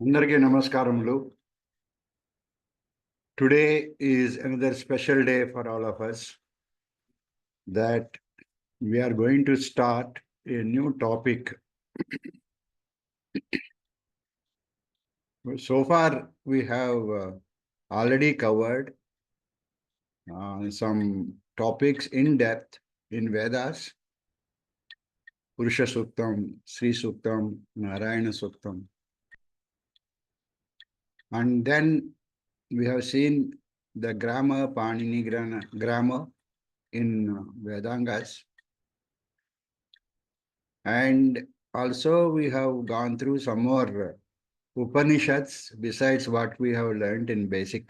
అందరికీ నమస్కారములు. Today is another special day for all of us that we are going to start a new topic. So far, we have already covered some topics in depth in Vedas, Purusha Suktam, Sri Suktam, Narayana Suktam. And then we have seen the grammar, Panini grammar in Vedangas. And also we have gone through some more Upanishads besides what we have learned in basic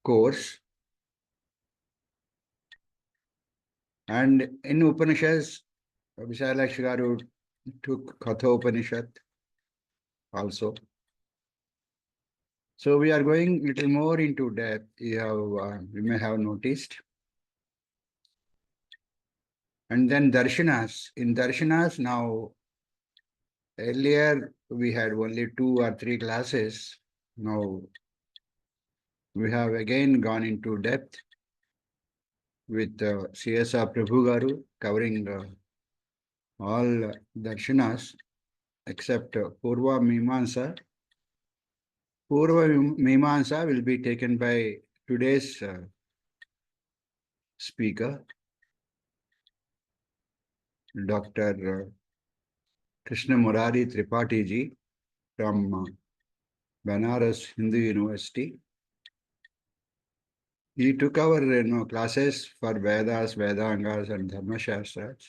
course. And in Upanishads, Vishalakshi Garu took Katha Upanishad also. So we are going little more into depth. You may have noticed. And then Darshanas. In Darshanas now, earlier we had only 2 or 3 classes. Now we have again gone into depth with C.S.R. Prabhu Garu covering all darshanas except Purva Mimansa. Purva Mimansa will be taken by today's speaker, Dr. Krishna Murari Tripati ji from Banaras Hindu University. He took our classes for Vedas, Vedangas and Dharma Shastras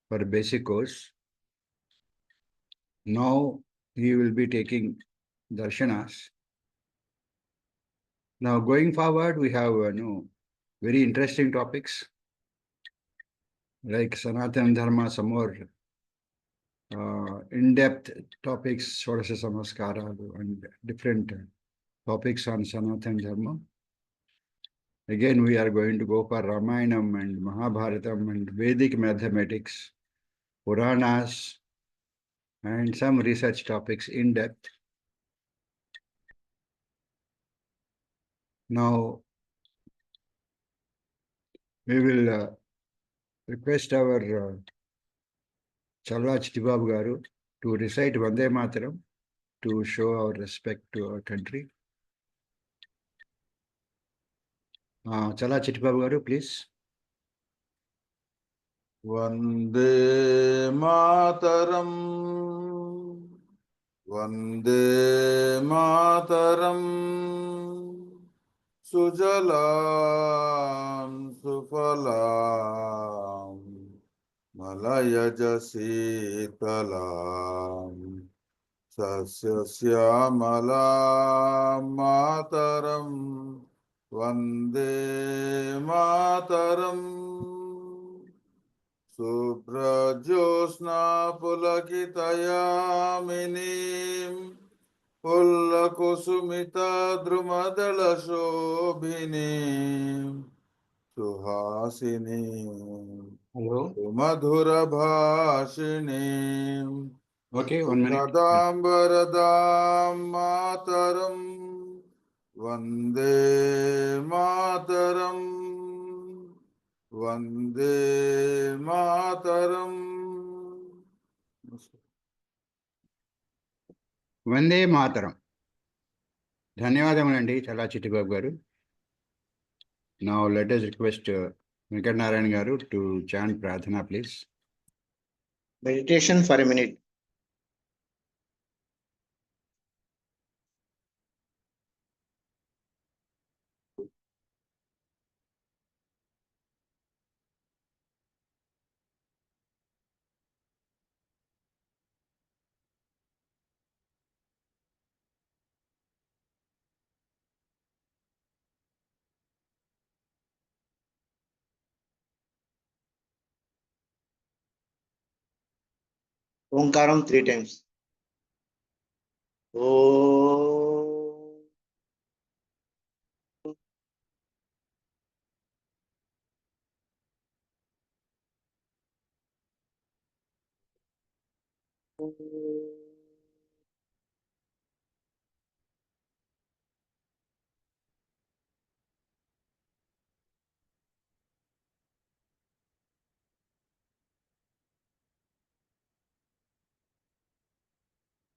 for basic course. Now he will be taking darshanas. Now going forward, we have very interesting topics like Sanatana Dharma, some more in-depth topics, Shodasha Samaskara and different topics on Sanatana Dharma. Again, we are going to go for Ramayanam and Mahabharatam and Vedic mathematics, Puranas, and some research topics in depth. Now, we will request our Challa Chittibabu Garu to recite Vande Mataram to show our respect to our country. Challa Chittibabu Garu, please. Vande Mataram, Vande Mataram, Sujalam Sufalam, Malayaj Sitalam, Sasya Syamalam Mataram, Vande Mataram. Subrajosna pulakitayaminim Pullakusumita drumadala shobhinim Suhasinim Hello. Madhura bhashinim Okay, 1 minute. Kadambaradam mataram Vande mataram Vande Mataram. Vande Mataram. ధన్యవాదములండి చల్లా చిట్టిబాబు గారు. Now let us request Venkata Narayan Garu to chant Pradhana, please. Meditation for a minute. Omkaram 3 times. Om.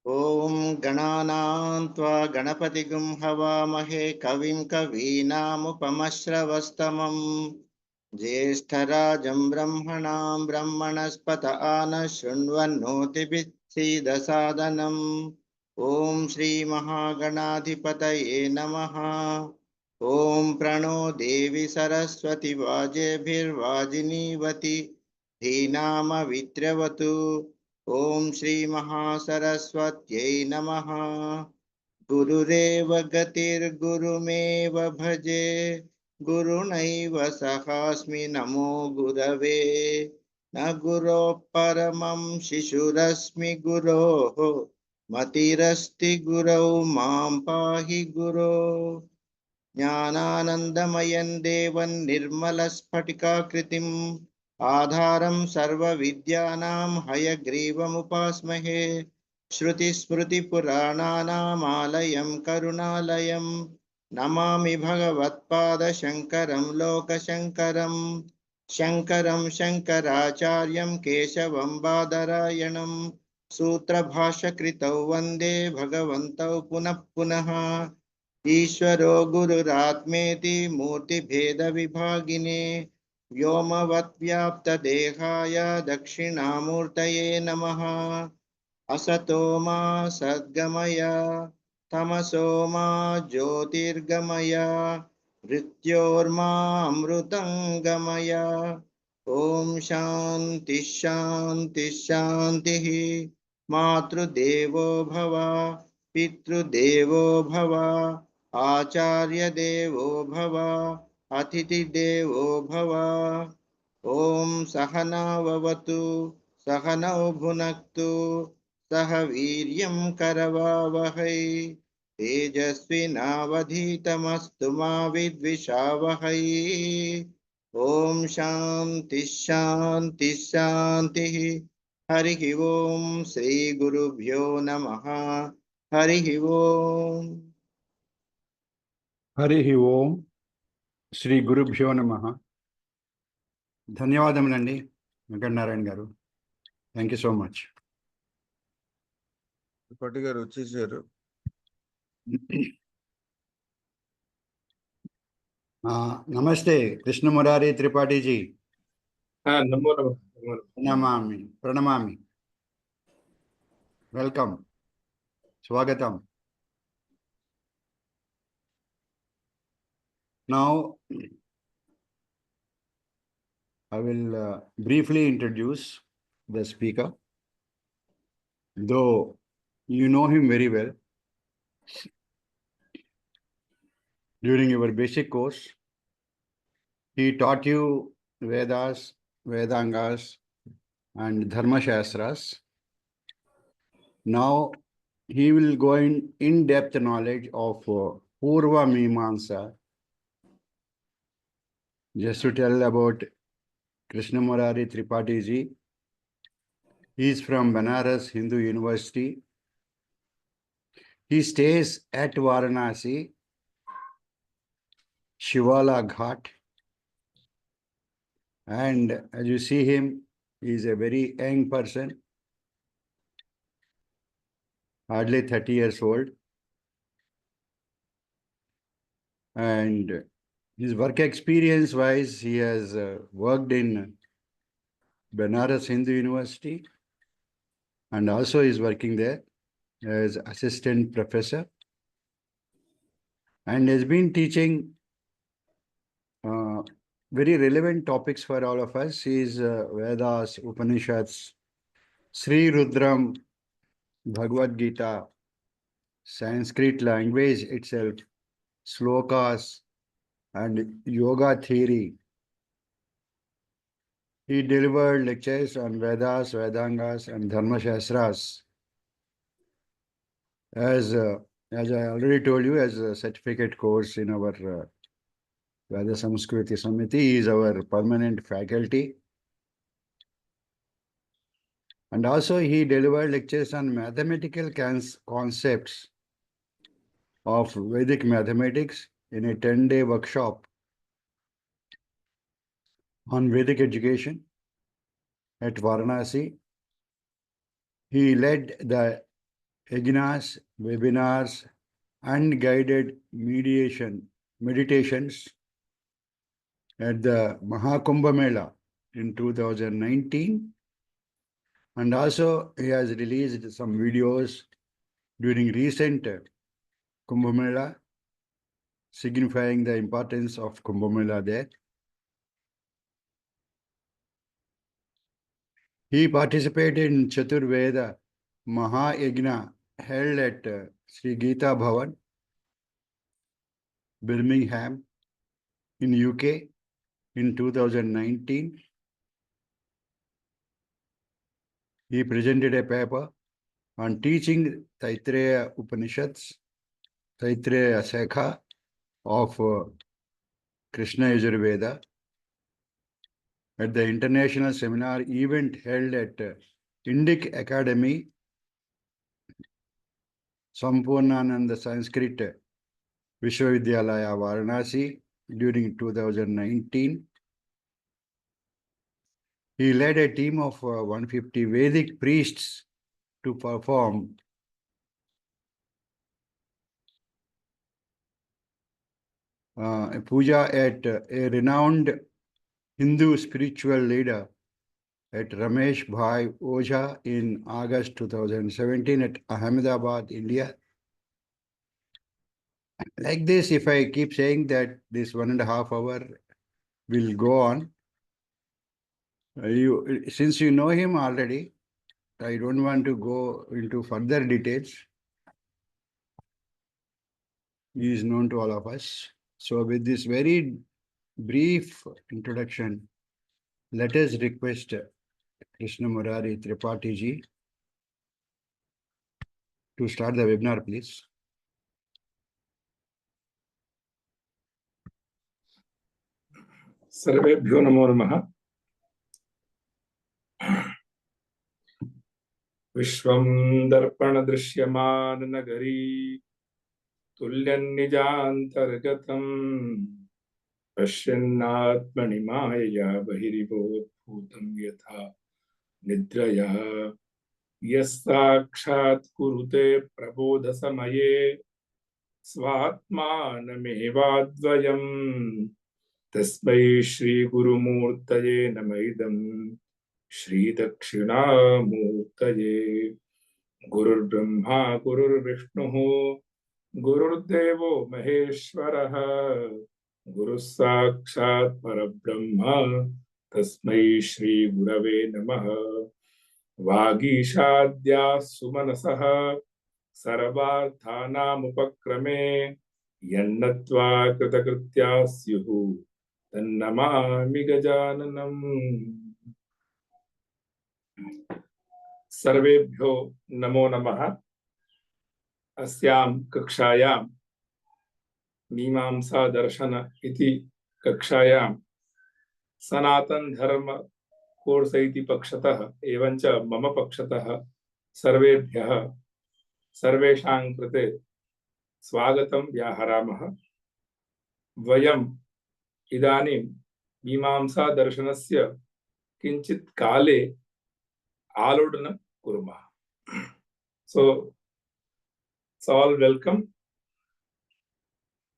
ॐ गणानां त्वा गणपतिगुं हवामहे कविं कवीनामुपमश्रवस्तमम् ज्येष्ठराजं ब्रह्मणां ब्रह्मणस्पत आनः शृण्वन्नोतिभिः ॐ श्रीमहागणाधिपतये नमः। ॐ प्रणो देवी सरस्वती वाजेभिर्वाजिनीवती धीनामवित्रवतु। ॐ श्रीमहासरस्वत्यै नमः। गुरुरेव गतिर्गुरुमेव भजे गुरुणैव सहास्मि नमो गुरवे। न गुरोः परमं शिशुरस्मि गुरोः मतिरस्ति गुरौ मां पाहि गुरो। ज्ञानानन्दमयं देवं निर्मलस्फटिकाकृतिम् आधारं सर्वविद्यानां हयग्रीवमुपास्महे। श्रुतिस्मृतिपुराणानामालयं करुणालयं नमामि भगवत्पादशङ्करं लोकशङ्करं। शङ्करं शङ्कराचार्यं केशवं बादरायणं सूत्रभाष्यकृतौ वन्दे भगवन्तौ पुनः पुनः। ईश्वरो गुरुरात्मेति मूर्तिभेदविभागिने व्योमवद्व्याप्तदेहाय दक्षिणामूर्तये नमः। असतो मा सद्गमय तमसो मा ज्योतिर्गमय मृत्योर्मा अमृतङ्गमय। ॐ शान्ति शान्ति शान्तिः। मातृदेवो भव पितृदेवो भव आचार्यदेवो भव अतिथिदेवो भव। ॐ सहनाववतु सहनौ भुनक्तु सह वीर्यं करवावहै तेजस्विनावधीतमस्तु मा विद्विषावहै। ॐ शान्ति शान्ति शान्तिः। हरिः ओं श्रीगुरुभ्यो नमः। हरिः ओं। హరి ఓం శ్రీ గురుభ్యో నమః. ధన్యవాదములండి వెంకటనారాయణ గారు. Thank you so much. Tripathi గారు వచ్చేసారు. నమస్తే కృష్ణ మురారి త్రిపాఠిజీ. నమో నమః. ప్రణమామి ప్రణమామి. వెల్కమ్, స్వాగతం. Now I will briefly introduce the speaker, though you know him very well. During your basic course, he taught you Vedas, Vedangas, and Dharma Shastras. Now he will go in-depth knowledge of Purva Mimansa. Just to tell about Krishna Murari Tripati ji, he is from Banaras Hindu University. He stays at Varanasi, Shivala Ghat, and as you see him, he is a very young person, hardly 30 years old, and his work experience wise, he has worked in Banaras Hindu University and also is working there as assistant professor and has been teaching very relevant topics for all of us. He is Vedas, Upanishads, Sri Rudram, Bhagavad Gita, Sanskrit language itself, slokas, and yoga theory. He delivered lectures on Vedas, Vedangas, and Dharma Shastras. As I already told you, as a certificate course in our Veda Samskruti Samiti, he is our permanent faculty. And also he delivered lectures on mathematical concepts of Vedic mathematics in a 10-day workshop on Vedic education at Varanasi. He led the yajnas, webinars, and guided meditations at the Mahakumbha Mela in 2019. And also he has released some videos during recent Kumbh Mela, signifying the importance of Kumbh Mela there. He participated in Chaturveda Mahayagna held at Sri Gita Bhavan, Birmingham, in UK in 2019. He presented a paper on teaching Taittiriya Upanishads, Taittiriya Shakha of Krishna Yajurveda at the international seminar event held at Indic Academy, Sampurnananda Sanskrit Vishwavidyalaya, Varanasi during 2019. He led a team of 150 Vedic priests to perform a puja at a renowned Hindu spiritual leader at Ramesh Bhai Ojha in August 2017 at Ahmedabad, India. Like this, if I keep saying that this 1.5 hour will go on, since you know him already, I don't want to go into further details. He is known to all of us. So with this very brief introduction, let us request Krishna Murari Tripati ji to start the webinar, please. सर्वेभ्यो नमो नमः। विश्वं दर्पण दृश्यमान नगरी तुल्यन्निजान्तर्गतं पश्यन्नात्मनि मायया बहिरिवोद्भूतं यथा निद्रया यस्साक्षात् कुरुते प्रबोधसमये स्वात्मानमेवाद्वयम् तस्मै श्रीगुरुमूर्तये नमः इदं श्रीदक्षिणामूर्तये। गुरुर्ब्रह्मा गुरुर्विष्णुः गुरुर्देवो महेश्वरः गुरुः साक्षात् परब्रह्म तस्मै श्रीगुरवे नमः। वागीशाद्याः सुमनसः सर्वार्थानामुपक्रमे यन्नत्वा कृतकृत्याः स्युः तन्नमामि गजाननम्। सर्वेभ्यो नमो नमः। अस्यां कक्षायां मीमांसा दर्शन इति कक्षायां सनातन धर्म कोर्स इति पक्षतः एवं च मम पक्षतः सर्वेभ्यः सर्वेषां कृते स्वागतं व्याहरामः। वयम् इदानीं मीमांसा दर्शनस्य किंचित् काले आलोडनं कुर्मः। So all welcome.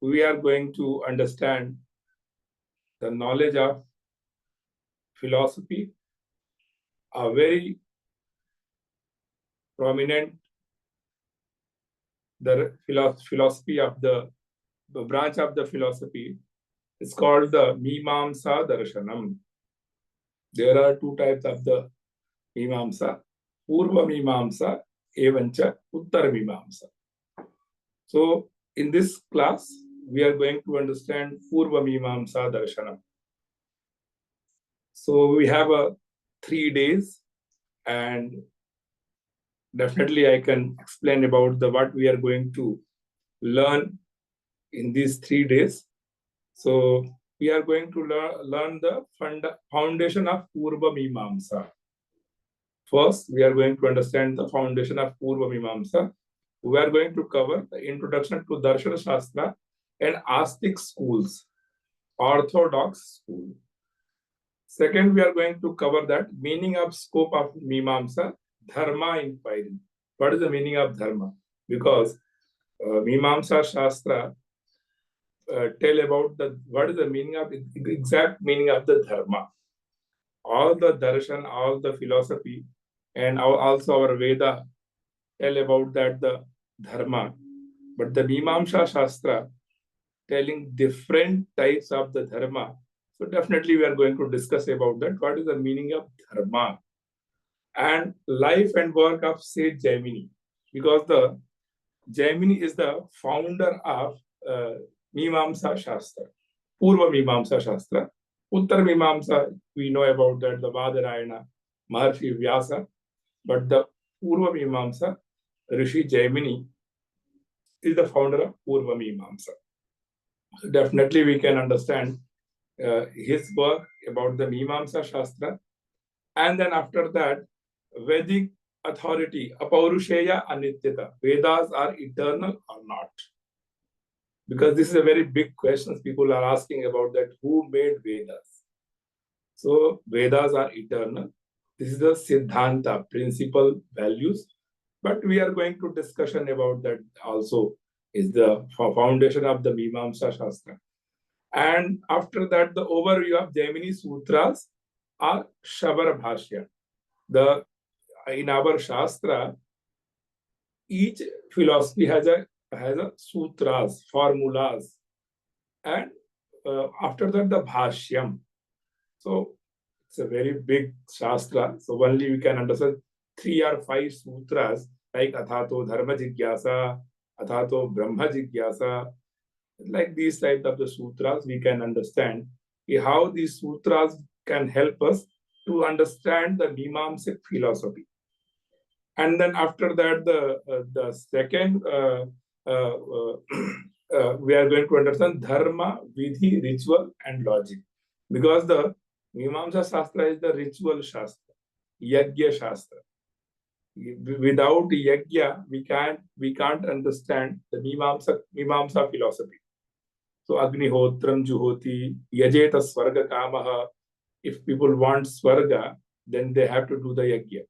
We are going to understand the knowledge of philosophy, a very prominent philosophy of the branch of the philosophy is called the Mimansa Darshanam. There are two types of the Mimamsa, Purva Mimamsa, evancha Uttar Mimamsa. So in this class, we are going to understand Purva Mimamsa Darshanam. So we have 3 days, and definitely I can explain about what we are going to learn in these 3 days. So we are going to learn the foundation of Purva Mimamsa. First, we are going to understand the foundation of Purva Mimamsa. We are going to cover the introduction to Darshana Shastra and Astic schools, orthodox school. Second, we are going to cover that meaning of scope of Mimamsa, Dharma inquiry. what is the meaning of dharma? Because Mimansa Shastra tell about what is the meaning of exact meaning of the dharma. All the darshan, all the philosophy, and also our Veda tell about that the dharma. But the Mimamsa Shastra telling different types of the dharma. So definitely we are going to discuss about that. What is the meaning of dharma? And life and work of sage Jaimini. Because the Jaimini is the founder of Mimamsa Shastra. Purva Mimamsa Shastra. Uttar Mimamsa, we know about that, the Badarayana, Maharshi Vyasa. But the Purva Mimamsa, Rishi Jaimini is the founder of Purva Mimamsa. So definitely we can understand his work about the Mimamsa Shastra. And then after that, Vedic authority, Apaurusheya Anityata. Vedas are eternal or not? Because this is a very big question. People are asking about that. Who made Vedas? So Vedas are eternal. This is the Siddhanta, principle, values. But we are going to discussion about that also. Is the foundation of the Mimamsa Shastra. And after that, the overview of Jaimini Sutras are Shabar Bhashya. In our Shastra, each philosophy has a sutras, formulas, and after that the Bhashyam. So it's a very big Shastra. So only we can understand 3 or 5 sutras like Athato Dharma Jigyasa, Athato Brahma Jigyasa. Like these types of the sutras, we can understand how these sutras can help us to understand the Mimamsic philosophy. And then after that, the second, we are going to understand Dharma, Vidhi, ritual, and logic. Because the Mimamsa Shastra is the ritual Shastra, Yajna Shastra. Without Yajna, we can't understand the Mimamsa philosophy. So Agnihotram Juhoti, Yajeta Swarga Kamaha. If people want Swarga, then they have to do the Yajna.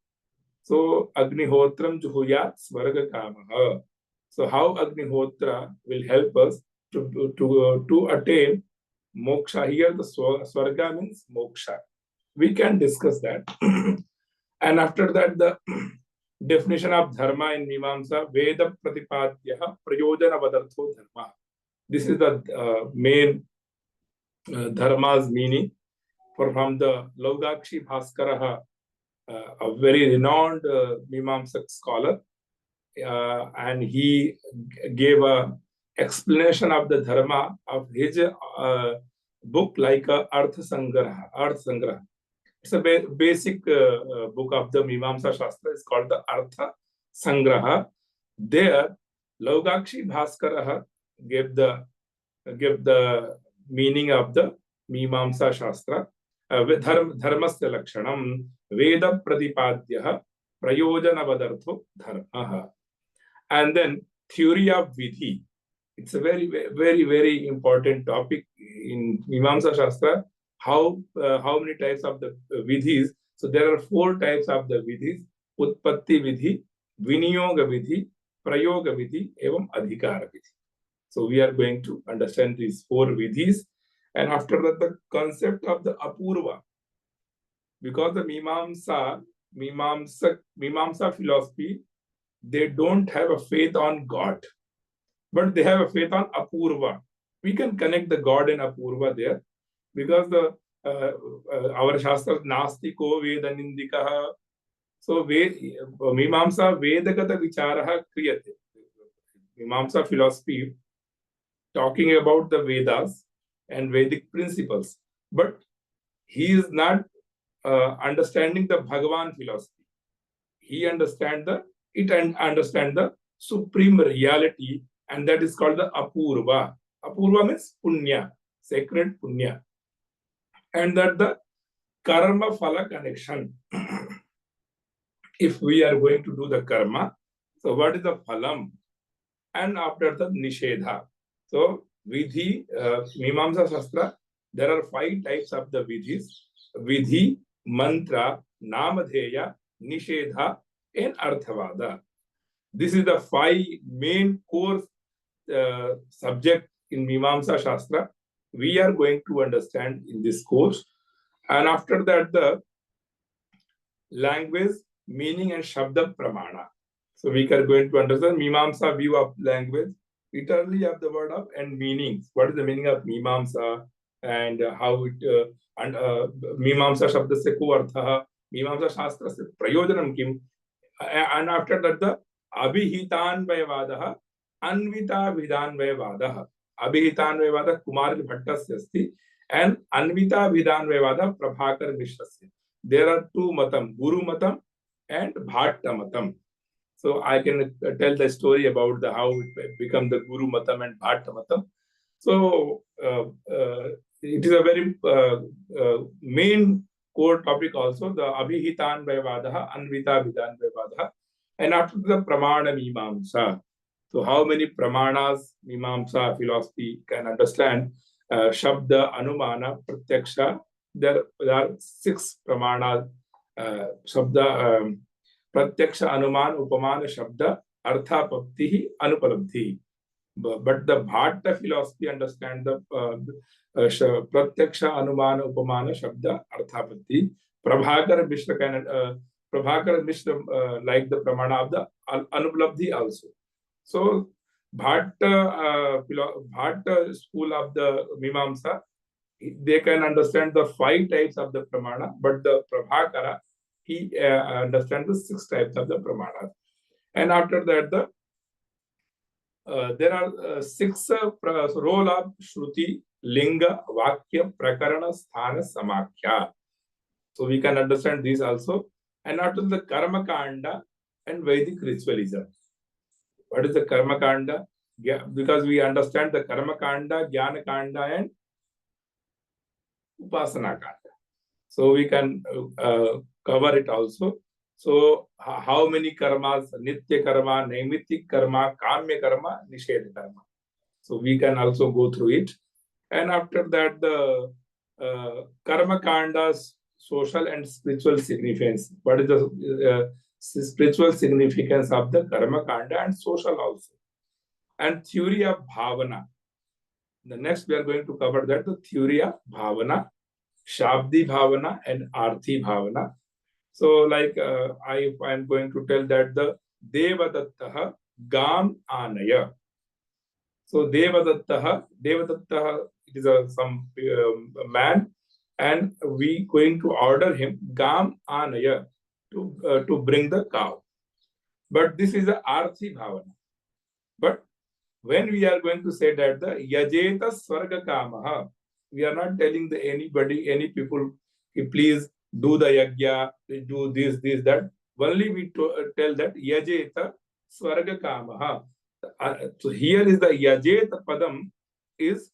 So Agnihotram Juhuyat Swarga Kamaha. So how Agnihotra will help us to attain moksha? Here the Swarga means moksha. We can discuss that. And after that, the definition of dharma in Mimamsa, Veda Pratipadya Prayojana Vadartho Dharma. This is the main dharma's meaning. From the Laudakshi Bhaskaraha, a very renowned Mimamsak scholar, and he gave a explanation of the dharma of his book like Artha Sangraha. It's a basic book of the Mimamsa Shastra. It's called the Artha Sangraha. There, Laudakshi Bhaskaraha gave the meaning of the Mimamsa Shastra. Dharmasya Lakshanam Veda Pratipadya Prayojana Vadartho Dharma. And then theory of Vidhi. It's a very, very, very important topic in Mimamsa Shastra. How many types of the Vidhis? So there are 4 types of the Vidhis: Utpatti Vidhi, Viniyoga Vidhi, Prayoga Vidhi, evam Adhikara Vidhi. So we are going to understand these 4 Vidhis. And after that, the concept of the Apurva. Because the Mimamsa philosophy, they don't have a faith on God, but they have a faith on Apurva. We can connect the God and Apurva there, because our Shastra Nasti Ko Veda Nindikaha. So Mimamsa Vedagata Vicharaha Kriyate. Mimamsa philosophy talking about the Vedas and Vedic principles, but he is not understanding the Bhagavan philosophy. He understands the supreme reality, and that is called the Apurva. Apurva means Punya, sacred Punya. And that the Karma Phala connection. If we are going to do the Karma, so what is the Phalam? And after the Nishedha. So Vidhi, Mimamsa Shastra, there are 5 types of the Vidhis: Vidhi, Mantra, Namadheya, Nishedha, and Arthavada. This is the 5 main core subject in Mimamsa Shastra we are going to understand in this course. And after that, the language, meaning and Shabda Pramana. So we are going to understand Mimamsa view of language, literally of the word of and meanings. What is the meaning of Mimamsa and how it and Mimamsa Shabda se ko artha, Mimamsa Shastra se prayojanam kim. And after that, the Abhihitanvayavadaha, Anvita Vidanvayavadaha. Abhihitanvayavadaha Kumar Bhattasya asti and Anvita Vidanvayavadaha Prabhakar Mishrasya. There are 2 matam, Guru matam and Bhatta matam. So I can tell the story about how it become the Guru matam and Bhatta matam. So it is a very main core topic also, the Abhihitan Vayavadaha, Anvita Vidan Vayavadaha, and after the Pramana Mimamsa. So how many Pramanas Mimamsa philosophy can understand? Shabda, Anumana, Pratyaksha. There are 6 Pramanas. Shabda, Pratyaksha, Anuman, Upamana, Shabda, Artha, Papti, Anupalabdhi. But the Bhatta philosophy understand the Pratyaksha, Anumana, Upamana, Shabda, Arthapatti. Prabhakar Mishra can Prabhakar Mishra like the Pramana of the Anupalabdhi also. So Bhatta school of the Mimamsa, they can understand the 5 types of the Pramana, but the Prabhakara, he understands the 6 types of the Pramana. And after that, there are 6 role of Shruti, Linga, Vakya, Prakarana, Sthana, Samakhya. So we can understand these also. And after the Karma Kanda and Vedic ritualism. What is the Karma Kanda? Yeah, because we understand the Karma Kanda, Jnana Kanda and Upasana Kanda. So we can cover it also. So how many karmas? Nitya karma, Naimittik karma, Kamya karma, Nishedha karma. So we can also go through it. And after that, the Karma Kanda's social and spiritual significance. What is the spiritual significance of the Karma Kanda and social also? And theory of Bhavana. The next we are going to cover that, the theory of Bhavana, Shabdi Bhavana and Arthi Bhavana. So like I am going to tell that the Devadattaha Gam Anaya. So Devadattaha, it is some man, and we going to order him Gam Anaya to bring the cow. But this is a Arthi Bhavana. But when we are going to say that the Yajeta Swarga Kamaha, we are not telling any people, please do the yajna, do this, that. Only we tell that Yajeta Swarga Kamaha. So here is the Yajeta Padam is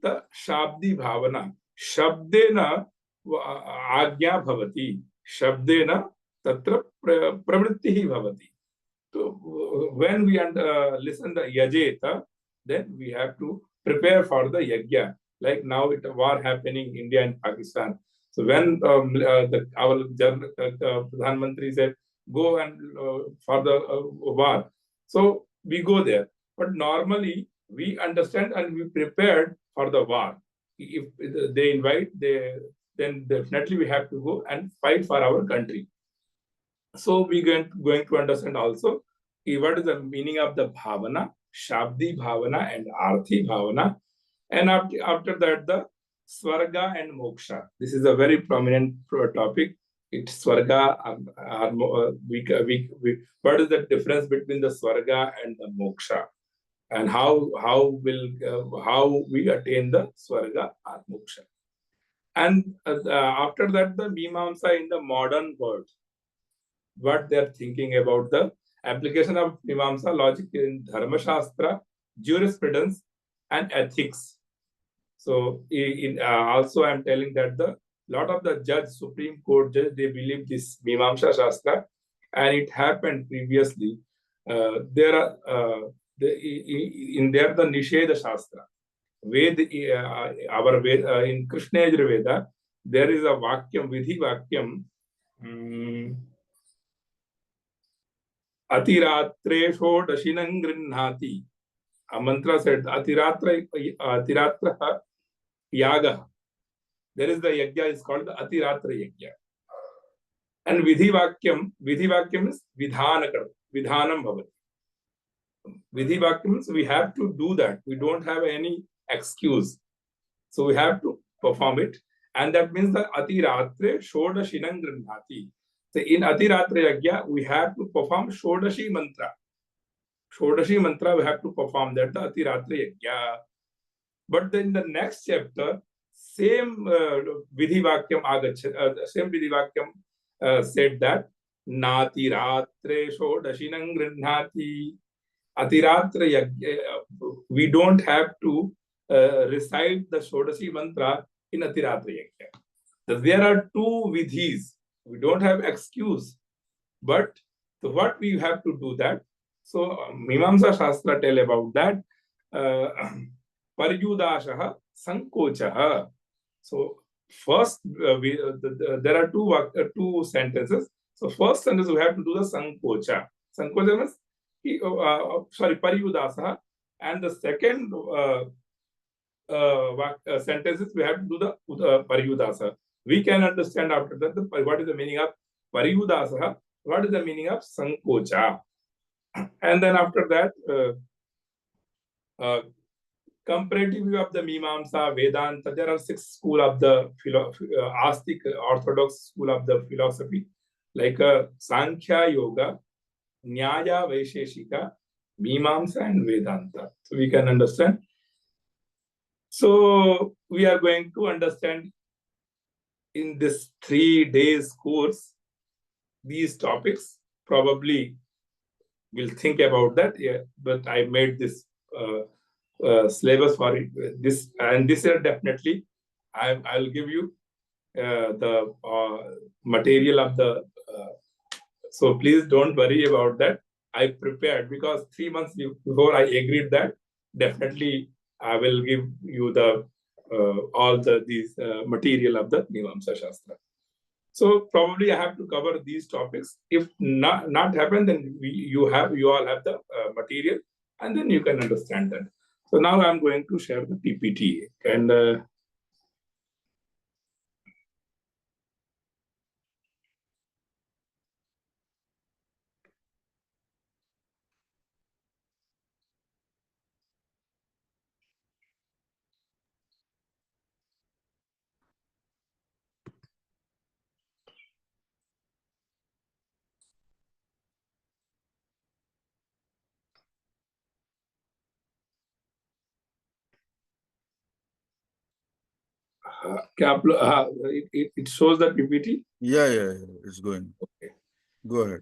the Shabdi Bhavana. Shabdena Agya Bhavati. Shabdena Tatra Pravrittihi Bhavati. So when we listen the Yajeta, then we have to prepare for the Yajna. Like now it war happening in India and Pakistan. So when our Pradhan Mantri said, go and for the war. So we go there. But normally we understand and we prepared for the war. If they invite, then definitely we have to go and fight for our country. So we are going to understand also what is the meaning of the Bhavana, Shabdi Bhavana and Arthi Bhavana. And after that, the Swarga and Moksha. This is a very prominent topic. It's Swarga. What is the difference between the Swarga and the Moksha? And how we attain the Swarga or Moksha? And after that, the Mimamsa in the modern world. What they are thinking about the application of Mimamsa logic in Dharma Shastra, jurisprudence, and ethics. So also I am telling that the lot of the Supreme Court judge, they believe this Mimamsa Shastra, and it happened previously. There are in there the Nisheda Shastra. Veda, our Veda, in Krishna Veda, there is a Vakyam, Vidhi Vakyam. Atiratre shodashinam grihnati. A mantra said Atiratra yaga. There is the yajna is called the Atiratra yajna. And Vidhi Vakyam is Vidhanam bhavati. Vidhi Vakyam means we have to do that. We don't have any excuse. So we have to perform it. And that means the Atiratre Shodashinam Grihnati. So in Atiratre Yajna, we have to perform Shodashi mantra. Shodashi mantra we have to perform that, the Atiratre Yajna. But then the next chapter, same Vidhi Vakyam said that Natiratre Shodashinam Grihnati. Atiratra Yajna, we don't have to recite the Shodashi mantra in Atiratra Yajna. There are two vidhis. We don't have excuse. But what we have to do that? So Mimansa Shastra tell about that. Paryudashaha Sankochaha. So first, there are two sentences. So first sentence we have to do the Sankocha. Sankocha means Paryudasaha, and the second sentences we have to do the Paryudasa. We can understand after that what is the meaning of Paryudasaha, what is the meaning of Sankocha. And then after that, comparative view of the Mimansa, Vedanta, there are 6 schools of the Astic orthodox school of the philosophy, like Sankhya Yoga, Nyaya, Vaisheshika, Mimansa, and Vedanta. So we can understand. So we are going to understand in this 3 days course these topics. Probably we'll think about that. Yeah, but I made this syllabus for it. This year definitely I'll give you the material of the. So please don't worry about that. I prepared because 3 months before I agreed that definitely I will give you the all these material of the Mimansa Shastra. So probably I have to cover these topics. If not happen, then you all have the material, and then you can understand that. So now I'm going to share the PPT and. It shows the PPT? Yeah, it's going. Okay. Go ahead.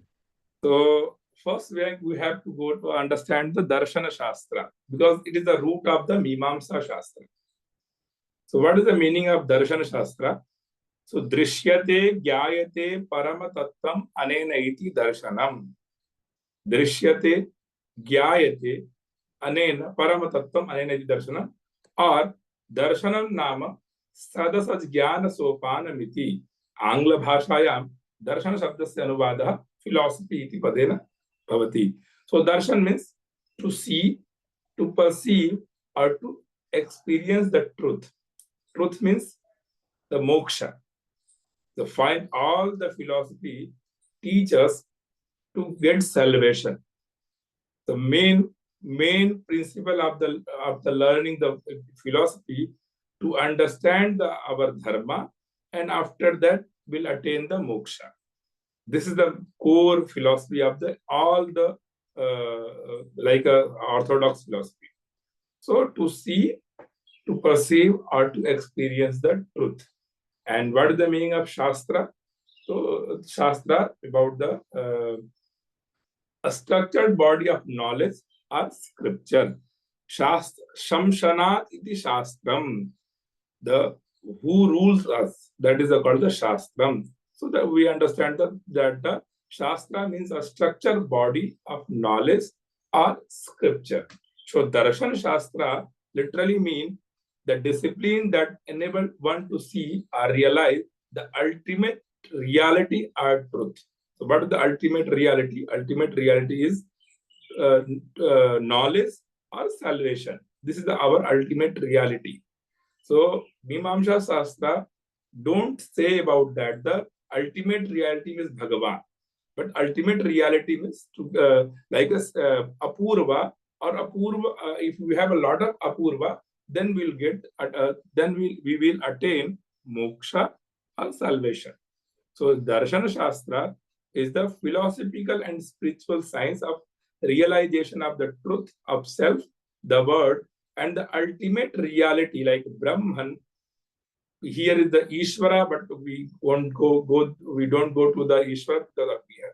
So first we have to go to understand the Darshana Shastra, because it is the root of the Mimamsa Shastra. So what is the meaning of Darshana Shastra? So Drishyate Gyayate Paramatattam Anena iti Darshanam. Drishyate Gyayate Anena Paramatattam Anena iti Darshanam, or Darshanam Nama Sadasaj Jnana Sopanamiti. Angla Bhashayam Darshana Shabdasya Anuvadaha philosophy iti padena bhavati. So darshan means to see, to perceive, or to experience the truth. Truth means the moksha. So find all the philosophy teach us to get salvation. The main principle of the learning the philosophy to understand our dharma, and after that will attain the moksha. This is the core philosophy of all the orthodox philosophy. So to see, to perceive, or to experience the truth. And what is the meaning of Shastra? So Shastra about a structured body of knowledge or scripture. Shastra, Shamshana iti Shastram. The who rules us, that is called the Shastram. So that we understand that the Shastra means a structured body of knowledge or scripture. So Darshan Shastra literally means the discipline that enables one to see or realize the ultimate reality or truth. So what is the ultimate reality? Ultimate reality is knowledge or salvation. This is our ultimate reality. So Mimamsa Shastra don't say about that. The ultimate reality is Bhagavan. But ultimate reality means like a Apurva or Apurva. If we have a lot of Apurva, then we'll get then we will attain moksha or salvation. So Darshana Shastra is the philosophical and spiritual science of realization of the truth of self, the word, and the ultimate reality like Brahman. Here is the Ishvara, but we won't we don't go to the Ishvara because of here.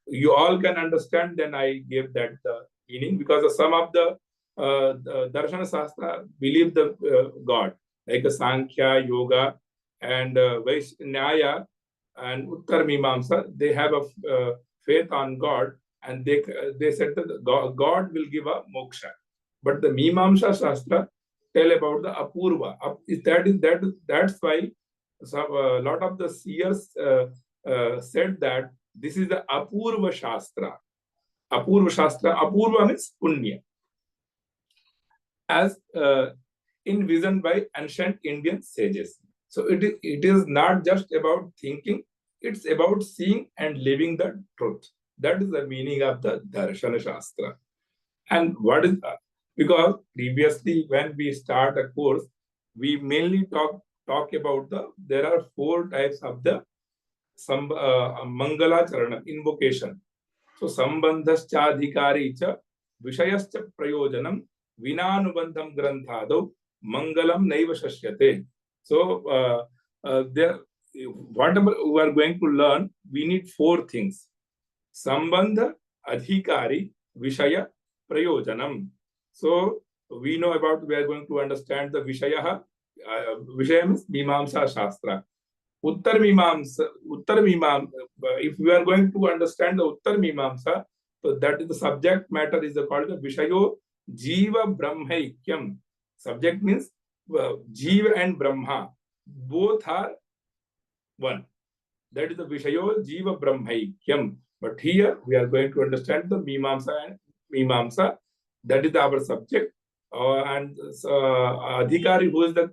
You all can understand, then I gave that the meaning, because some of the Darshana Shastra believe the God, like Sankhya, Yoga, and Vaishnaya and Uttar Mimamsa, they have a faith on God, and they said that God will give a moksha. But the Mimamsa Shastra tell about the Apurva. That's why a lot of the seers said that this is the Apurva Shastra. Apurva Shastra. Apurva means Punya. As envisioned by ancient Indian sages. So it is not just about thinking, it's about seeing and living the truth. That is the meaning of the Darshana Shastra. And what is that? Because previously when we start a course, we mainly talk about there are 4 types of the Mangala Charana, invocation. So Sambandhascha Adhikari cha Vishayascha Prayojanam Vinanubandham Granthado Mangalam Naiva Shashyate. So there, whatever we are going to learn, we need 4 things. Sambandha, Adhikari, Vishaya, Prayojanam. So we know about, we are going to understand the Vishaya. Vishaya means Mimamsa Shastra. Uttar Mimamsa, if we are going to understand the Uttar Mimamsa, so that is the subject matter is called the Vishayo Jiva Brahmaikyam. Subject means Jiva and Brahma. Both are one. That is the Vishayo Jiva Brahmaikyam. But here we are going to understand the Mimamsa and Mimamsa. That is our subject. And Adhikari, who is the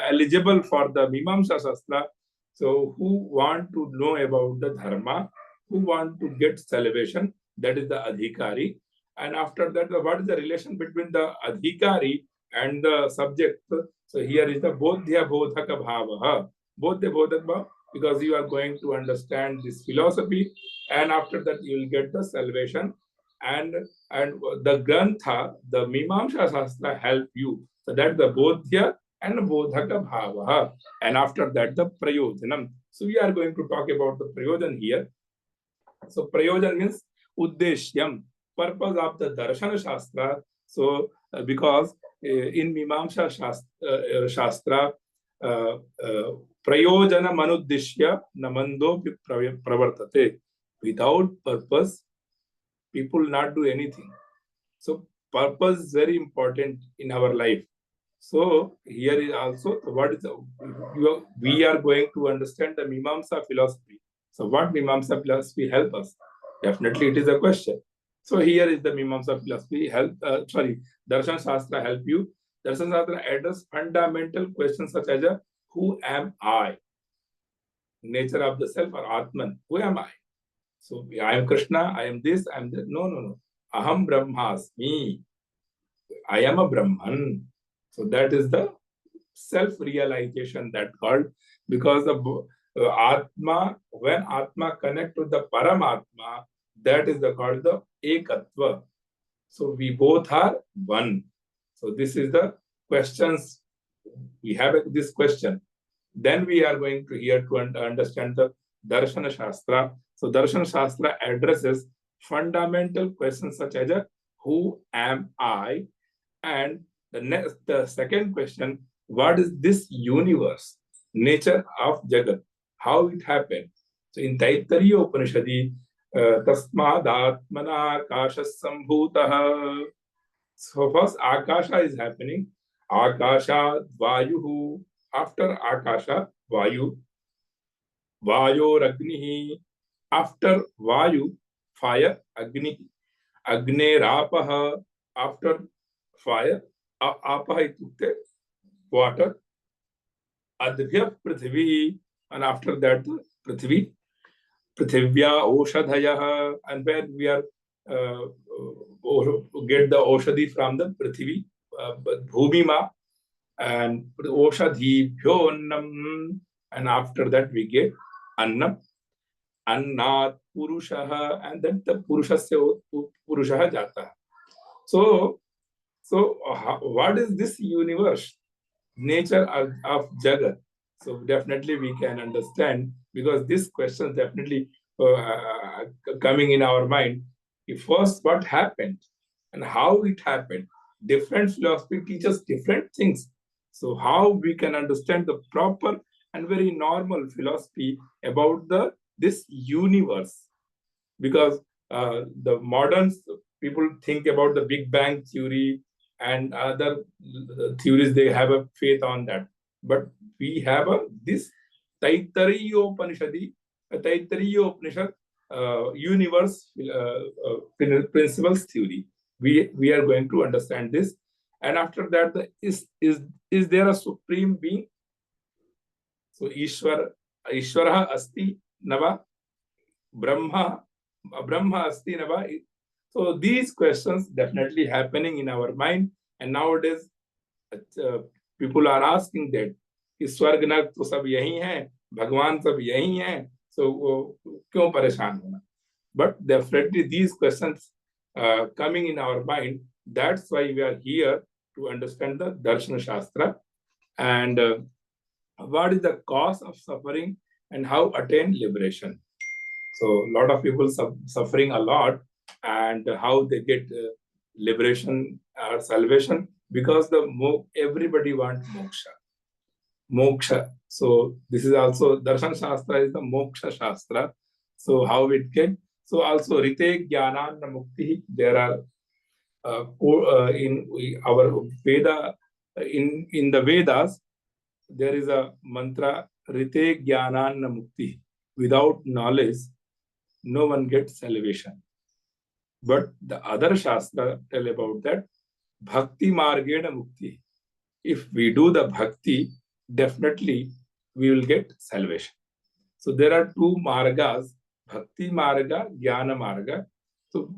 eligible for the Mimamsa Shastra. So who want to know about the Dharma, who want to get salvation, that is the Adhikari. And after that, what is the relation between the Adhikari and the subject? So here is the Bodhya Bodhaka Bhavaha. Bodhya Bodhaka Bhava, because you are going to understand this philosophy, and after that you will get the salvation. And the Grantha, the Mimamsa Shastra help you. So that's the Bodhya and Bodhaka Bhavaha. And after that, the Prayojanam. So we are going to talk about the Prayojan here. So Prayojan means Uddeshyam, purpose of the Darshana Shastra. So because in Mimamsa Shastra, Prayojana Manuddishya Namando Pravartate. Without purpose, people will not do anything. So purpose is very important in our life. So here is also what is we are going to understand the Mimamsa philosophy. So what Mimamsa philosophy help us? Definitely it is a question. So here is the Mimamsa philosophy Darshan Shastra help you. Darshan Shastra address fundamental questions such as who am I? Nature of the self or Atman. Who am I? So I am Krishna, I am this, I am that. No. Aham Brahmasmi. I am a Brahman. So that is the self-realization that called, because the Atma, when Atma connect with the Paramatma, that is called the Ekatva. So we both are one. So this is the questions. We have this question. Then we are going to here to understand the Darshana Shastra. So Darshana Shastra addresses fundamental questions such as who am I? And the second question, what is this universe? Nature of Jagat. How it happened? So in Taittiriya Upanishadi, Tasmad Atmana Akasha Sambhutaha. So first Akasha is happening. Akasha Vayuhu. After Akasha, Vayu. Vayo Ragnihi. After Vayu, fire, Agni. Agnerapah, after fire, Apah itukte, water. Adbhya Prithvi, and after that Prithvi. Prithivya Oshadhayah, and where we are get the Oshadhi from the Prithvi, Bhumima, and Oshadhi Bhyonnam, and after that we get Annam, Annat Purushaha, and then the Purushasya Purushaha Jata. So what is this universe? Nature of Jagat. So definitely we can understand, because this question is definitely coming in our mind. First, what happened and how it happened. Different philosophy teaches different things. So how we can understand the proper and very normal philosophy about this universe? Because the modern people think about the Big Bang theory and other theories, they have a faith on that. But we have this Taittiriya Upanishad universe principles theory. We are going to understand this. And after that, is there a supreme being? So Ishvara Asti Nava Brahma Asti Nava. So these questions definitely happening in our mind, and nowadays people are asking that स्वर्ग नरक तो सब यही हैं, भगवान सब यही हैं, so क्यों परेशान होना? But definitely these questions coming in our mind. That's why we are here to understand the Darshana Shastra and what is the cause of suffering and how attain liberation. So a lot of people suffering a lot, and how they get liberation or salvation, because everybody wants moksha. So this is also Darshan Shastra is the moksha Shastra. So how it can. So also Rite Jnana Mukti. There are in our Veda, in the Vedas, there is a mantra Rite Jnana Mukti. Without knowledge, no one gets salvation. But the other Shastra tell about that Bhakti Margena Mukti. If we do the bhakti, definitely we will get salvation. So there are two margas, Bhakti Marga, Jnana Marga. So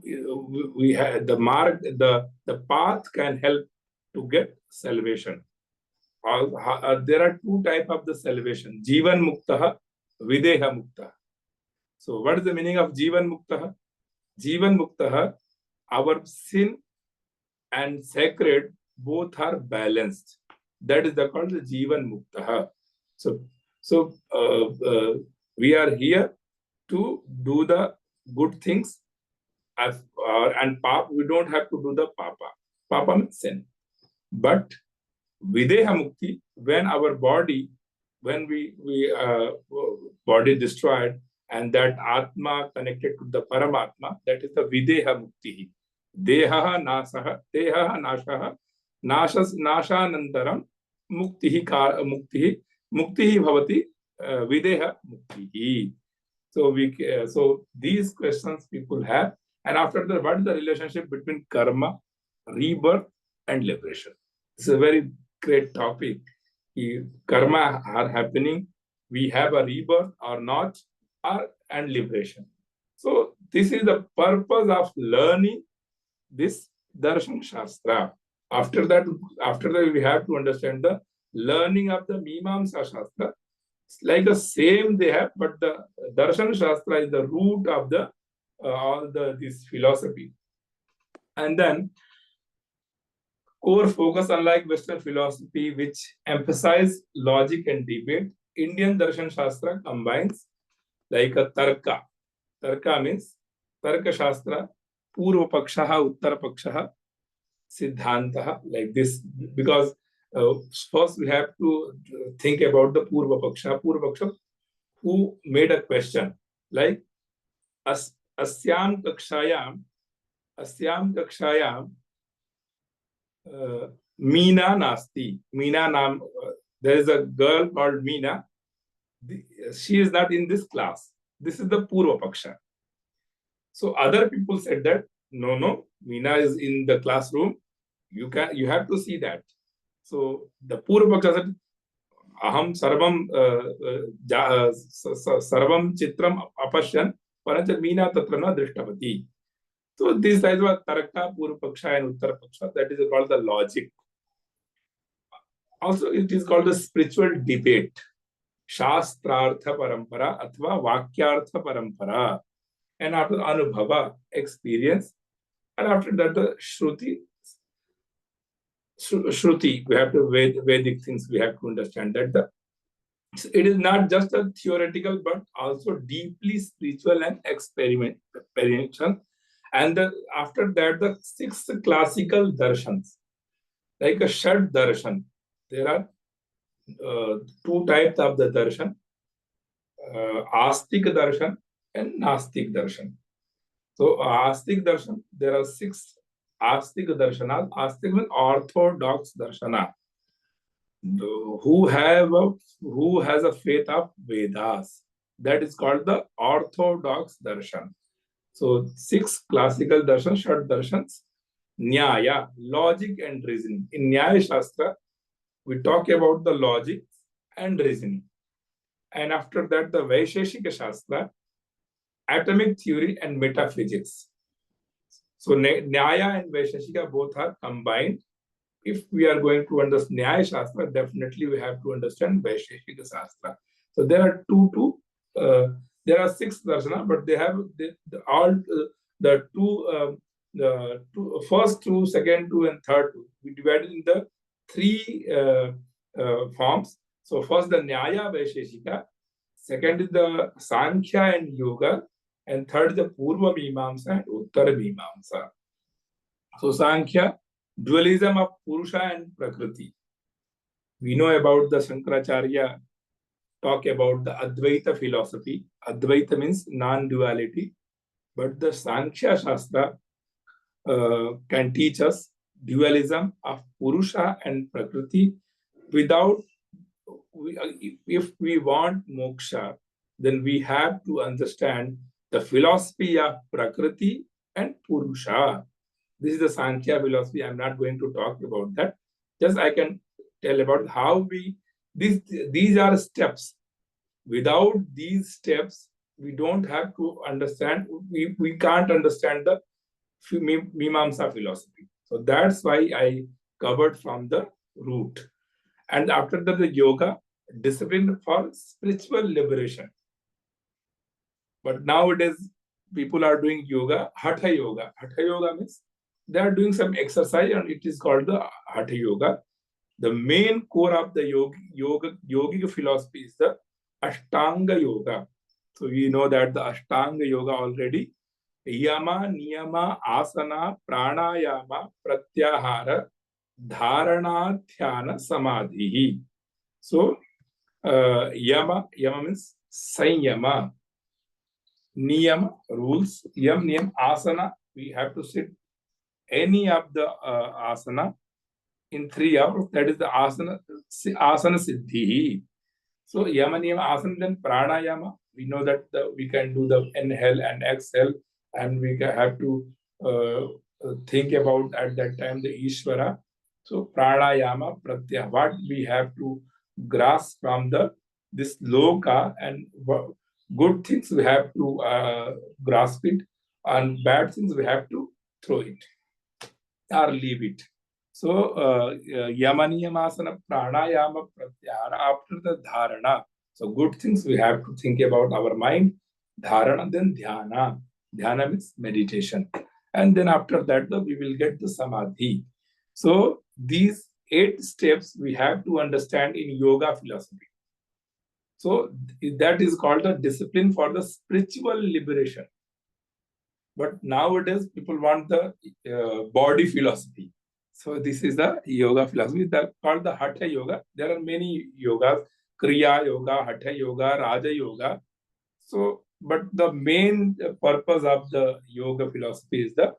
we have the path can help to get salvation. There are two types of the salvation: Jivan Muktaha, Videha Muktaha. So what is the meaning of Jivan Muktaha? Jivan Muktaha, our sin and sacred both are balanced. That is called the Jivan Muktaha. So we are here to do the good things, and papa, we don't have to do the papa. Papa means sin. But Videha Mukti, when our body, when we body destroyed, and that Atma connected to the Paramatma, that is the Videha Mukti. Deha Nasaha, Nashanantaram, Muktihi Bhavati, Videha Muktihi. So these questions people have. And after that, what is the relationship between karma, rebirth, and liberation? It's a very great topic. Karma are happening, we have a rebirth or not, and liberation. So this is the purpose of learning this Darshan Shastra. After that, we have to understand the learning of the Mimansa Shastra. It's like the same they have, but the Darshan Shastra is the root of the all this philosophy. And then core focus, unlike Western philosophy, which emphasize logic and debate, Indian Darshan Shastra combines like a tarka. Tarka means Tarka Shastra, Purva Pakshaha, Uttara Pakshaha, Siddhantaha, like this. Because first we have to think about the Purva Paksha. Purva Paksha, who made a question like Asyam Kakshayam, Meena Nasti. Meena Nam, there is a girl called Meena. She is not in this class. This is the Purva Paksha. So other people said that, no, Meena is in the classroom. You have to see that. So the Purva Paksha said, Aham sarvam chitram apashyan, parancha Meena tatra na drishtavati. So this is what Tarka, Purva Paksha and Uttara Paksha, that is called the logic. Also, it is called the spiritual debate. Shastrartha parampara athva vakyartha parampara. And after Anubhava, experience. And after that, the Shruti, we have to Vedic things, we have to understand that it is not just a theoretical, but also deeply spiritual and experimental. And after that, the 6 classical darshans, like a Shad darshan. There are 2 types of the darshan, Astik darshan and Nastik darshan. So Astik darshan, there are 6 Astik darshanas. Astik means orthodox darshana, who has a faith of Vedas. That is called the orthodox darshan. So 6 classical darshans, Shad darshans, Nyaya, logic and reasoning. In Nyaya Shastra, we talk about the logic and reasoning. And after that, the Vaisheshika Shastra, atomic theory and metaphysics. So Nyaya and Vaisheshika both are combined. If we are going to understand Nyaya Shastra, definitely we have to understand Vaisheshika Shastra. So there are there are 6 darshana, but they have the first 2, second 2, and third 2. We divided in the 3 forms. So first the Nyaya Vaisheshika, second is the Sankhya and Yoga, and third is the Purva Mimansa and Uttara Mimansa. So Sankhya, dualism of Purusha and Prakriti. We know about the Shankaracharya talk about the Advaita philosophy. Advaita means non-duality, but the Sankhya Shastra can teach us dualism of Purusha and Prakriti. Without, if we want moksha, then we have to understand the philosophy of Prakriti and Purusha. This is the Sankhya philosophy. I'm not going to talk about that. Just I can tell about how these are steps. Without these steps, we don't have to understand, we can't understand the Mimansa philosophy. So that's why I covered from the root. And after that, the yoga, discipline for spiritual liberation. But nowadays, people are doing yoga, Hatha yoga. Hatha yoga means they are doing some exercise and it is called the Hatha yoga. The main core of the yogic philosophy is the Ashtanga yoga. So we know that the Ashtanga yoga already. Yama, Niyama, Asana, Pranayama, Pratyahara, Dharana, Dhyana, Samadhi. So Yama means Sanyama. Niyama, rules. Yam, Niyam, Asana. We have to sit any of the asana in 3 hours. That is the asana siddhi. So yama, niyama, asana, then pranayama. We know that we can do the inhale and exhale, and we have to think about at that time the Ishvara. So pranayama, pratyah. What we have to grasp from this loka, and good things we have to grasp it, and bad things we have to throw it or leave it. So yama, niyama, asana, pranayama, pratyahara. After the dharana, so good things we have to think about our mind. Dharana, then dhyana. Dhyana means meditation. And then after that, we will get the samadhi. So these 8 steps we have to understand in yoga philosophy. So that is called a discipline for the spiritual liberation. But nowadays, people want the body philosophy. So this is the yoga philosophy that called the Hatha yoga. There are many yogas, Kriya yoga, Hatha yoga, Raja yoga. So, but the main purpose of the yoga philosophy is the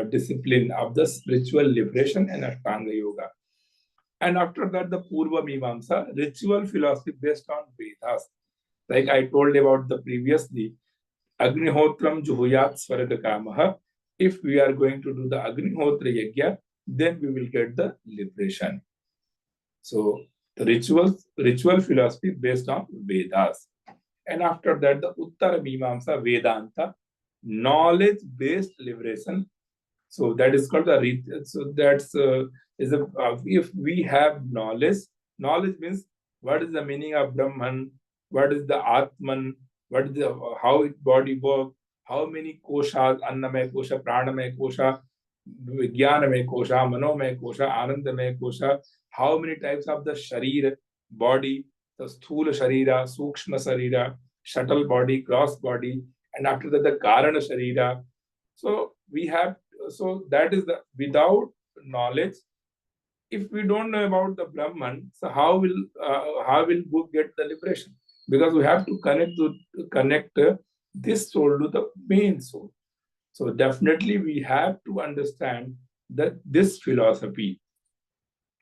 discipline of the spiritual liberation and Ashtanga yoga. And after that, the Purva Mimansa, ritual philosophy based on Vedas. Like I told about the previously, Agnihotram Juhuyat Swarga Kamaha. If we are going to do the Agnihotra Yajna, then we will get the liberation. So the ritual philosophy based on Vedas. And after that, the Uttara Mimamsa Vedanta, knowledge-based liberation. So that is called the if we have knowledge, knowledge means what is the meaning of Brahman, what is the Atman, what is the how its body works, how many koshas, Annamaya kosha, Pranamaya kosha, Vijnanamaya kosha, Manomaya kosha, Anandamaya kosha, how many types of the Sharir, body, the Sthula Sharira, Sukshma Sharira, shuttle body, cross body, and after that the Karana Sharira. So we have, so that is the, without knowledge, if we don't know about the Brahman, so how will we get the liberation? Because we have to connect this soul to the main soul. So definitely we have to understand that this philosophy.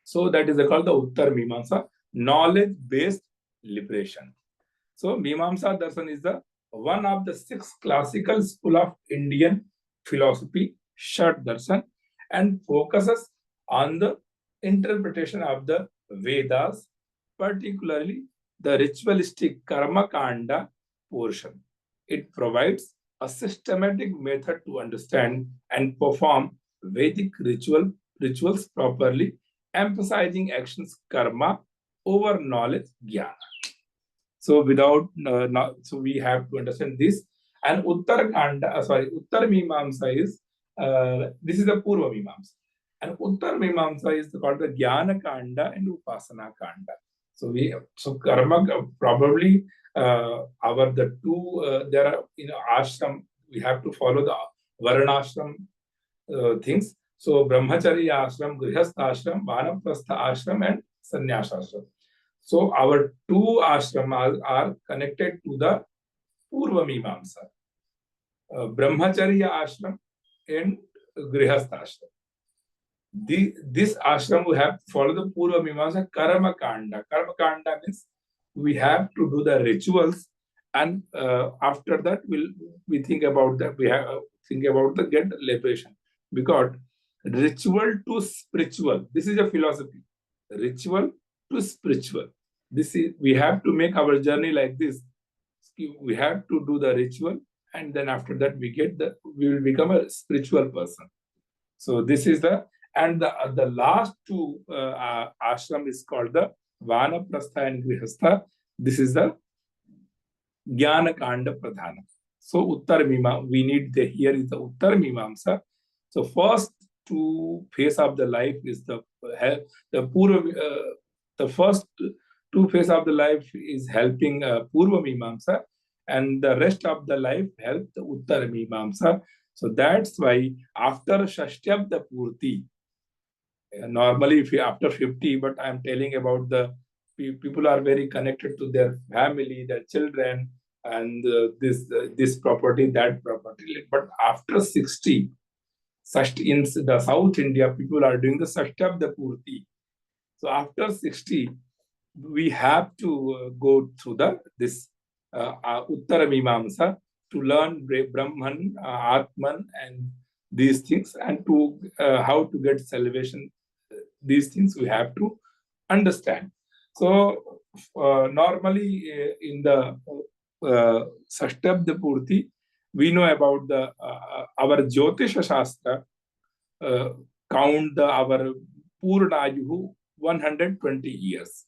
So that is called the Uttar Mimansa, knowledge-based liberation. So Mimamsa Darshan is the one of the 6 classical school of Indian philosophy, Shat Darshan, and focuses on the interpretation of the Vedas, particularly the ritualistic Karma Kanda portion. It provides a systematic method to understand and perform Vedic rituals properly, emphasizing actions karma over knowledge jnana. So so we have to understand this. And Uttar Mimamsa is this is the Purva Mimamsa, and Uttar Mimamsa is called the Jnana Kanda and Upasana Kanda. So karma probably our the two there are ashram, we have to follow the varnashram things. So brahmacharya ashram, grihastha ashram, vanaprastha ashram, and sannyasa ashram. So our two ashramas are connected to the Purva Mimamsa, brahmacharya ashram and grihastha ashram. This ashram we have to follow the Purva Mimamsa Karma Kanda. Karma Kanda means we have to do the rituals, and after that we think about that. We have think about the get liberation, because ritual to spiritual. This is a philosophy. Ritual to spiritual. This is, we have to make our journey like this. We have to do the ritual, and then after that we will become a spiritual person. So this is the, and the last two ashram is called the Vanaprastha and Grihastha. This is the Jnana Kanda Pradhana. So Uttar Mimamsa, we need here is the Uttar Mimamsa. So first two phase of the life is the Purva, the first two phase of the life is helping Purva Mimamsa, and the rest of the life help the Uttar Mimamsa. So that's why after Shashtyabda Purti, normally if you after 50, but I'm telling about the people are very connected to their family, their children, and this property, that property. But after 60, in the South India, people are doing the Shashtyabda Purti. So after 60, we have to go through this Uttara Mimamsa to learn Brahman, Atman, and these things, and to how to get salvation. These things we have to understand. So normally in the Shashtyabda Purti, we know about the our Jyotisha Shastra count our Purnayuhu 120 years.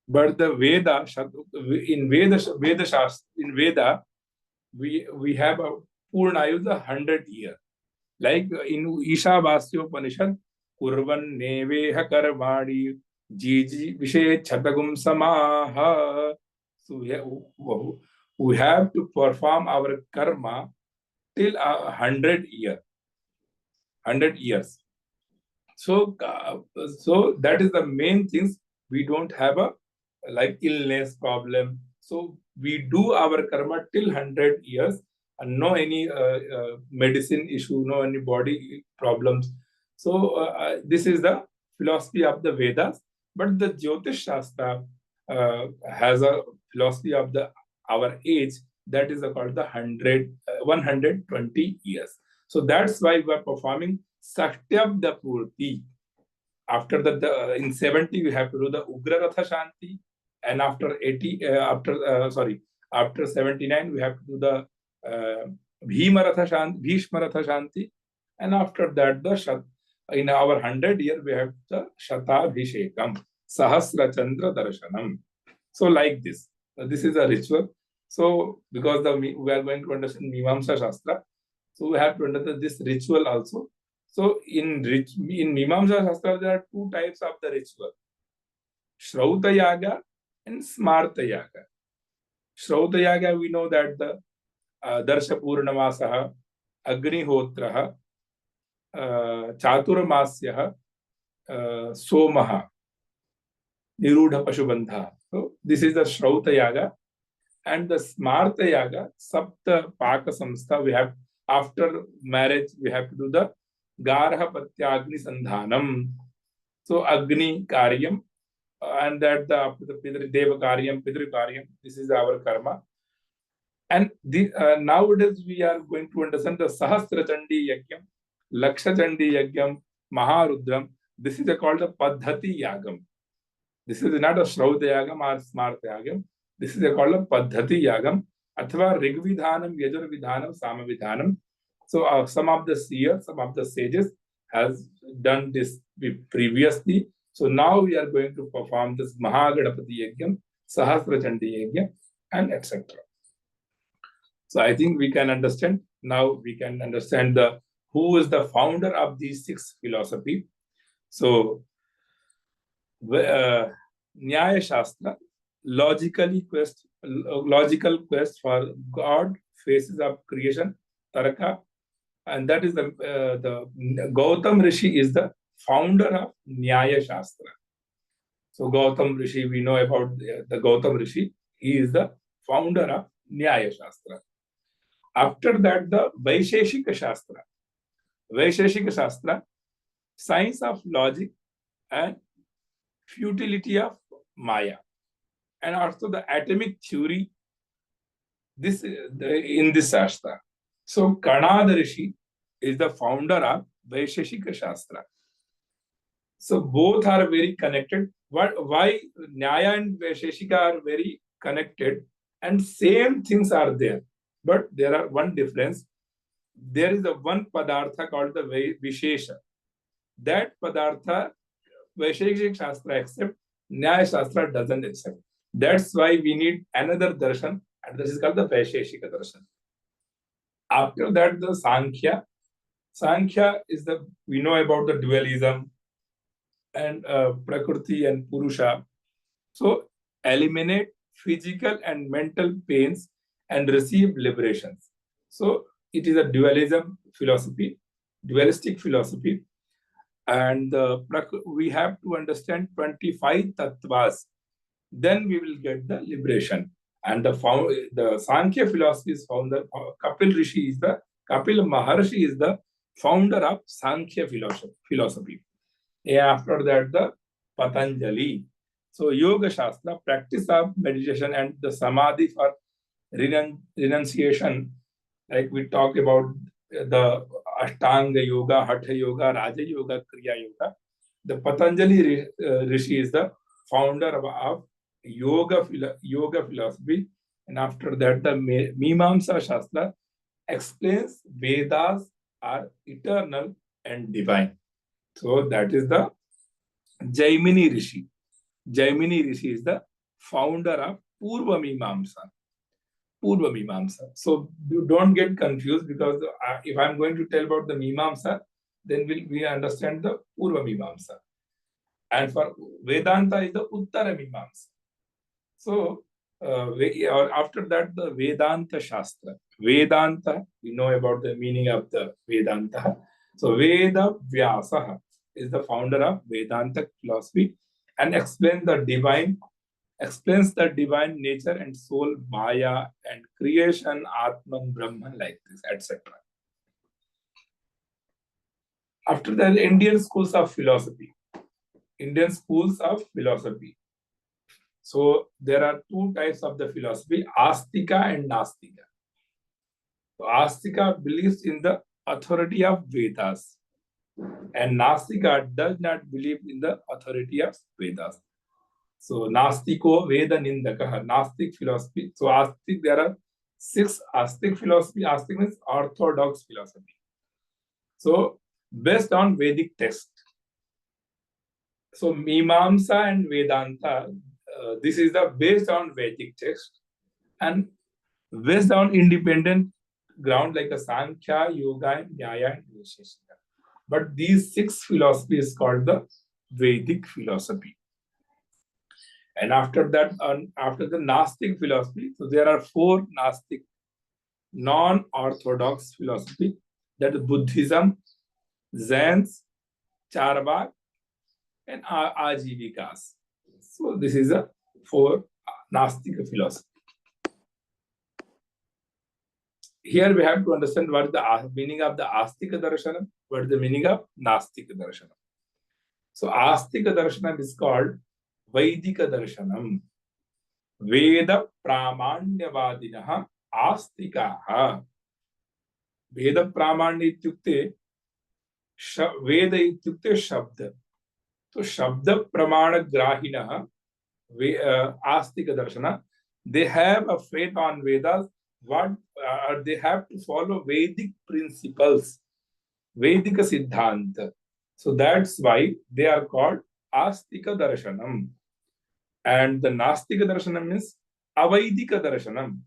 But the Veda, in Veda, we have a Purnayu, the 100 year. Like in Ishavasya Upanishad, Kurvan Neveha Karmani Jiji Vishe Chatagum Samaha. So we have to perform our karma till 100 years. 100 years. So that is the main things. We don't have a like illness problem. So we do our karma till 100 years, and no any medicine issue, no any body problems. So this is the philosophy of the Vedas. But the Jyotish Shastra has a philosophy of our age, that is called the 120 years. So that's why we are performing Satyabda Purti. After in 70 we have to do the Ugra Ratha Shanti, and after 79 we have to do the Bhishma Ratha Shanti, and after that in our 100 year we have the Shatabhishekam, Sahasra Chandra Darshanam. So like this, this is a ritual. So because we are going to understand Mimansa Shastra, so we have to understand this ritual also. So in Mimansa Shastra there are two types of the ritual: Shrauta Yaga and Smarta Yaga. Shrauta Yaga, we know that the Darsha Purnamasaha, Agnihotraha, Chaturmasyaha, Somaha, Nirudha Pashubandha. So this is the Shrauta Yaga. And the Smarta Yaga, Sapta Paka Samstha, we have, after marriage, we have to do the Garha Patyagni Sandhanam. So Agni Karyam, and that the Deva Karyam, Pitru Karyam, this is our karma. And nowadays we are going to understand the Sahasra Chandi Yagyam, Laksha Chandi Yagyam, Maharudram. This is called the Paddhati Yagam. This is not a Shrauta Yagam or Smarta Yagam. This is called a Paddhati Yagam, Athva Rigvidhanam, Yajurvidhanam, Samavidhanam. So some of the seers, some of the sages has done this previously. So now we are going to perform this Mahagadapati Yagyam, Sahasra Chandi Yagyam, and etc. So I think we can understand, now we can understand who is the founder of these 6 philosophy. So Nyaya Shastra, logical quest for God, phases of creation, Taraka, and that is the Gautam Rishi is the founder of Nyaya Shastra. So Gautam Rishi, we know about the Gautam Rishi. He is the founder of Nyaya Shastra. After that, the Vaisheshika Shastra. Vaisheshika Shastra, science of logic and futility of Maya, and also the atomic theory. This in this Shastra. So Kanada Rishi is the founder of Vaisheshika Shastra. So both are very connected. Why Nyaya and Vaisheshika are very connected, and same things are there, but there are one difference. There is a one Padartha called the Vishesha. That Padartha Vaisheshika Shastra accepts, Nyaya Shastra doesn't accept. That's why we need another darshan, and this is called the Vaisheshika darshan. After that, the Sankhya. Sankhya is we know about the dualism and Prakriti and Purusha. So eliminate physical and mental pains and receive liberations. So it is a dualistic philosophy. And we have to understand 25 tattvas. Then we will get the liberation. And the Sankhya philosophy is founder. Kapil Maharshi is the founder of Sankhya philosophy. After that, the Patanjali. So Yoga Shastra, practice of meditation and the Samadhi for renunciation. Like we talk about the Ashtanga Yoga, Hatha Yoga, Raja Yoga, Kriya Yoga. The Patanjali Rishi is the founder of Yoga philosophy. And after that, the Mimansa Shastra explains Vedas are eternal and divine. So that is the Jaimini Rishi. Jaimini Rishi is the founder of Purva Mimansa. So you don't get confused, because if I'm going to tell about the Mimansa, then we understand the Purva Mimansa. And for Vedanta is the Uttara Mimansa. So after that, the Vedanta Shastra. Vedanta, we know about the meaning of the Vedanta. So Veda Vyasa is the founder of Vedanta philosophy and explains the divine nature and soul, Maya, and creation, Atman, Brahman, like this, etc. After that, Indian schools of philosophy. So there are two types of the philosophy, Astika and Nastika. So Astika believes in the authority of Vedas, and Nastika does not believe in the authority of Vedas. So Nastiko Veda Nindaka, Nastic philosophy. So Astik, there are 6 Astic philosophy. Astic means orthodox philosophy. So based on Vedic text. So Mimansa and Vedanta, this is the based on Vedic text and based on independent ground like a Sankhya, Yoga, and Nyaya and Vaisheshika. But these 6 philosophies is called the Vedic philosophy. And after that, after the Gnostic philosophy, so there are 4 Gnostic non-orthodox philosophy, that is Buddhism, Jains, Charvak, and Ajivikas. So this is a 4 Gnostic philosophy. Here we have to understand what is the meaning of the Astika Darshanam, what is the meaning of Nastika Darshanam. So Astika Darshanam is called Vaidika Darshanam. Veda Pramanyavadinah Astikaha. Veda Pramanya ityukte Veda ityukte Shabda. So Shabda Pramana Grahinah Astika Darshana. They have a faith on Vedas. What they have to follow Vedic principles, Vedika Siddhanta. So that's why they are called Astika Darshanam. And the Nastika Darshanam is Avaidika Darshanam.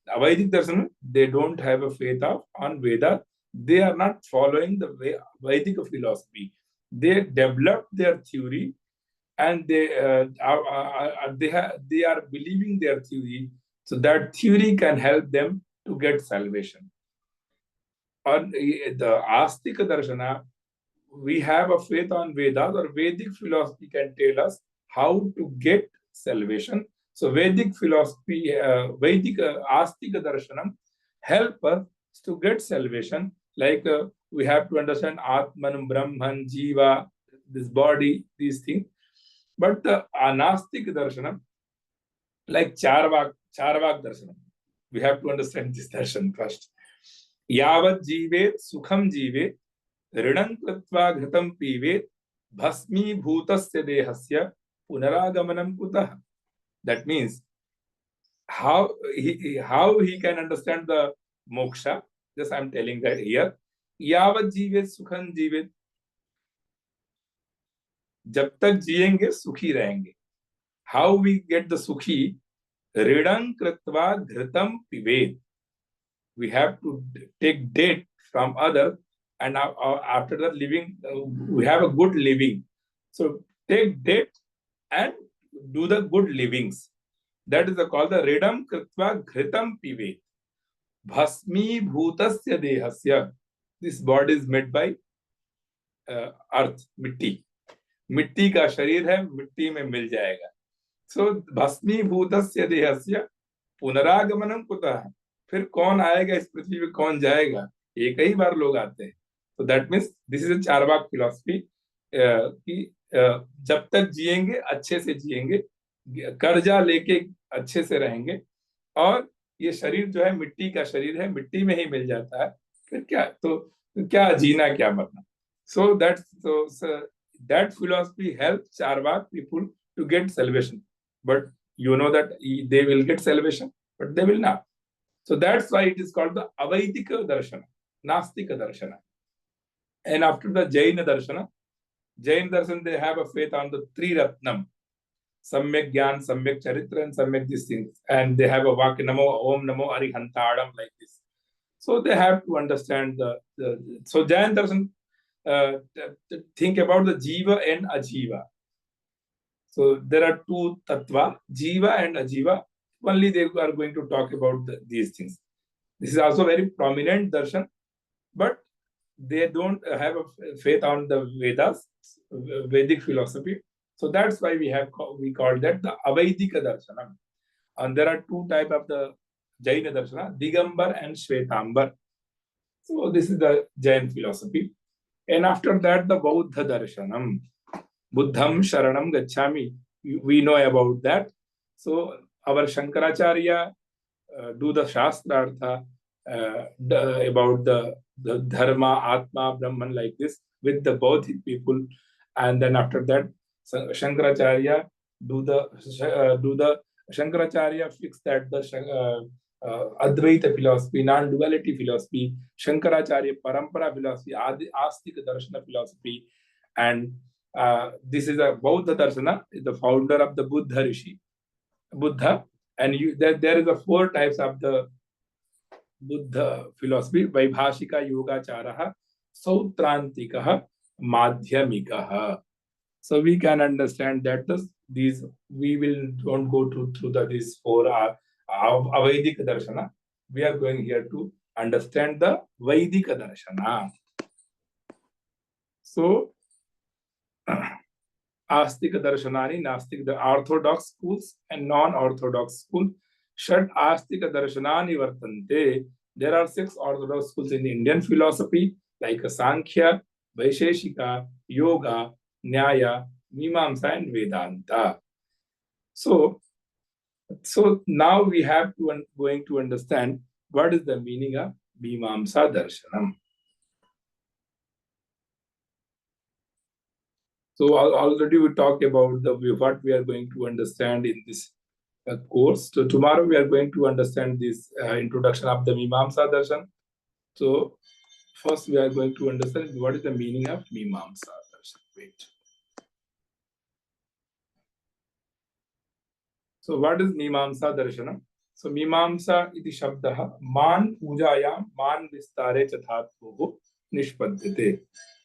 Avaidik Darshanam, they don't have a faith on Veda. They are not following the Vedic philosophy. They developed their theory and they are believing their theory. So that theory can help them to get salvation. On the Astika Darshana, we have a faith on Vedas, or Vedic philosophy can tell us how to get salvation. So Vedic philosophy, Vedic Astika Darshanam help us to get salvation. Like we have to understand Atman, Brahman, Jiva, this body, these things. But the Anastik Darshanam, like Charvak Darshanam, we have to understand this darshan first. Yavat Jivet, Sukham Jivet, Ridam Kratva Ghatam Pivet, Bhasmi Bhutasya Dehasya, Punaragamanam Kutah. That means how he can understand the moksha. Just I am telling that here. Yavat Jivet, Sukham Jivet. जब तक जिएंगे सुखी रहेंगे. How we get the sukhi? Ridam kritva ghritam pivet. We have to take date from others, and after that living, we have a good living. So take date and do the good livings. That is called the Ridam kritva ghritam pivet. Bhasmi bhutasya dehasya. This body is made by earth, mitti. मिट्टी का शरीर है, मिट्टी में मिल जाएगा. सो भस्मी भूतस्य देहस्य पुनरागमनम कुतः. फिर कौन आएगा इस पृथ्वी पे, कौन जाएगा? एक ही बार लोग आते हैं. तो that means this is a Charvaka philosophy कि जब तक जिएंगे अच्छे से जिएंगे, कर्जा लेके अच्छे से रहेंगे, और ये शरीर जो है मिट्टी का शरीर है, मिट्टी में ही मिल जाता है. फिर क्या, तो क्या जीना, क्या मरना. सो that philosophy helps Charvak people to get salvation. But you know that they will get salvation, but they will not. So that's why it is called the Avaidika Darshana, Nastika Darshana. And after the Jaina Darshana, they have a faith on the Tri Ratnam, Samyak Gyan, Samyak Charitra, and Samyak these things. And they have a Vak Namo, Om Namo Arihantadam like this. So they have to understand so Jain Darshan think about the Jiva and Ajiva. So there are 2 Tattva, Jiva and Ajiva. Only they are going to talk about these things. This is also very prominent darshan, but they don't have a faith on the Vedas, Vedic philosophy. So that's why we call that the Avaidika Darshanam. And there are 2 types of the Jaina Darshana, Digambar and Shvetambar. So this is the Jain philosophy. And after that, the Bauddha Darshanam. Buddham Sharanam Gacchami. We know about that. So our Shankaracharya do the Shastrartha about the Dharma, Atma, Brahman like this with the Bauddhic people, and then after that Shankaracharya do the Shankaracharya fix that the Advaita philosophy, non-duality philosophy, Shankaracharya Parampara philosophy, Astika Darshana philosophy, and this is a Bauddha Darshana, the founder of the Buddha Rishi, Buddha, and there is a 4 types of the Buddha philosophy: Vaibhashika Yogacharaha, Sautrantikah, Madhyamikah. So we can understand that these we will don't go through these 4 Avedic Darshana. We are going here to understand the Vedic Darshana. So Astika Darshanani, Nastik, the orthodox schools and non-orthodox schools. Shat Astika Darshanani Vartante. There are 6 orthodox schools in Indian philosophy, like Sankhya, Vaisheshika, Yoga, Nyaya, Mimansa, and Vedanta. So now we have to going to understand what is the meaning of Mimamsa Darshanam. So already we talked about what we are going to understand in this course. So tomorrow we are going to understand this introduction of the Mimamsa Darshan. So first we are going to understand what is the meaning of Mimamsa Darshan. Wait. So what is Mimamsa Darshanam? So Mimamsa iti shabdah man pujayam man vistare chathatvoho nishpadyate.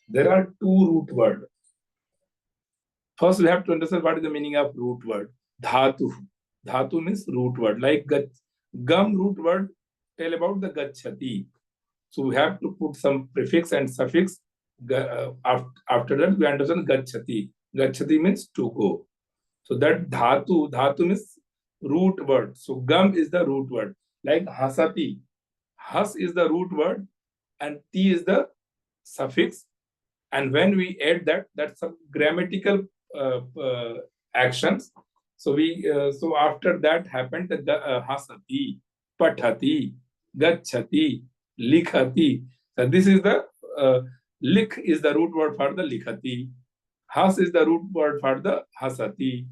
There are 2 root words. First, we have to understand what is the meaning of root word. Dhatu. Dhatu means root word. Like gum root word tell about the gachati. So we have to put some prefix and suffix. After that, we understand gachati. Gachati means to go. So that dhatu means root word. So gum is the root word. Like hasati. Has is the root word and ti is the suffix. And when we add that, that's some grammatical actions. So so after that happened the hasati, pathati, gachati, likhati. So this is the likh is the root word for the likhati. Has is the root word for the hasati.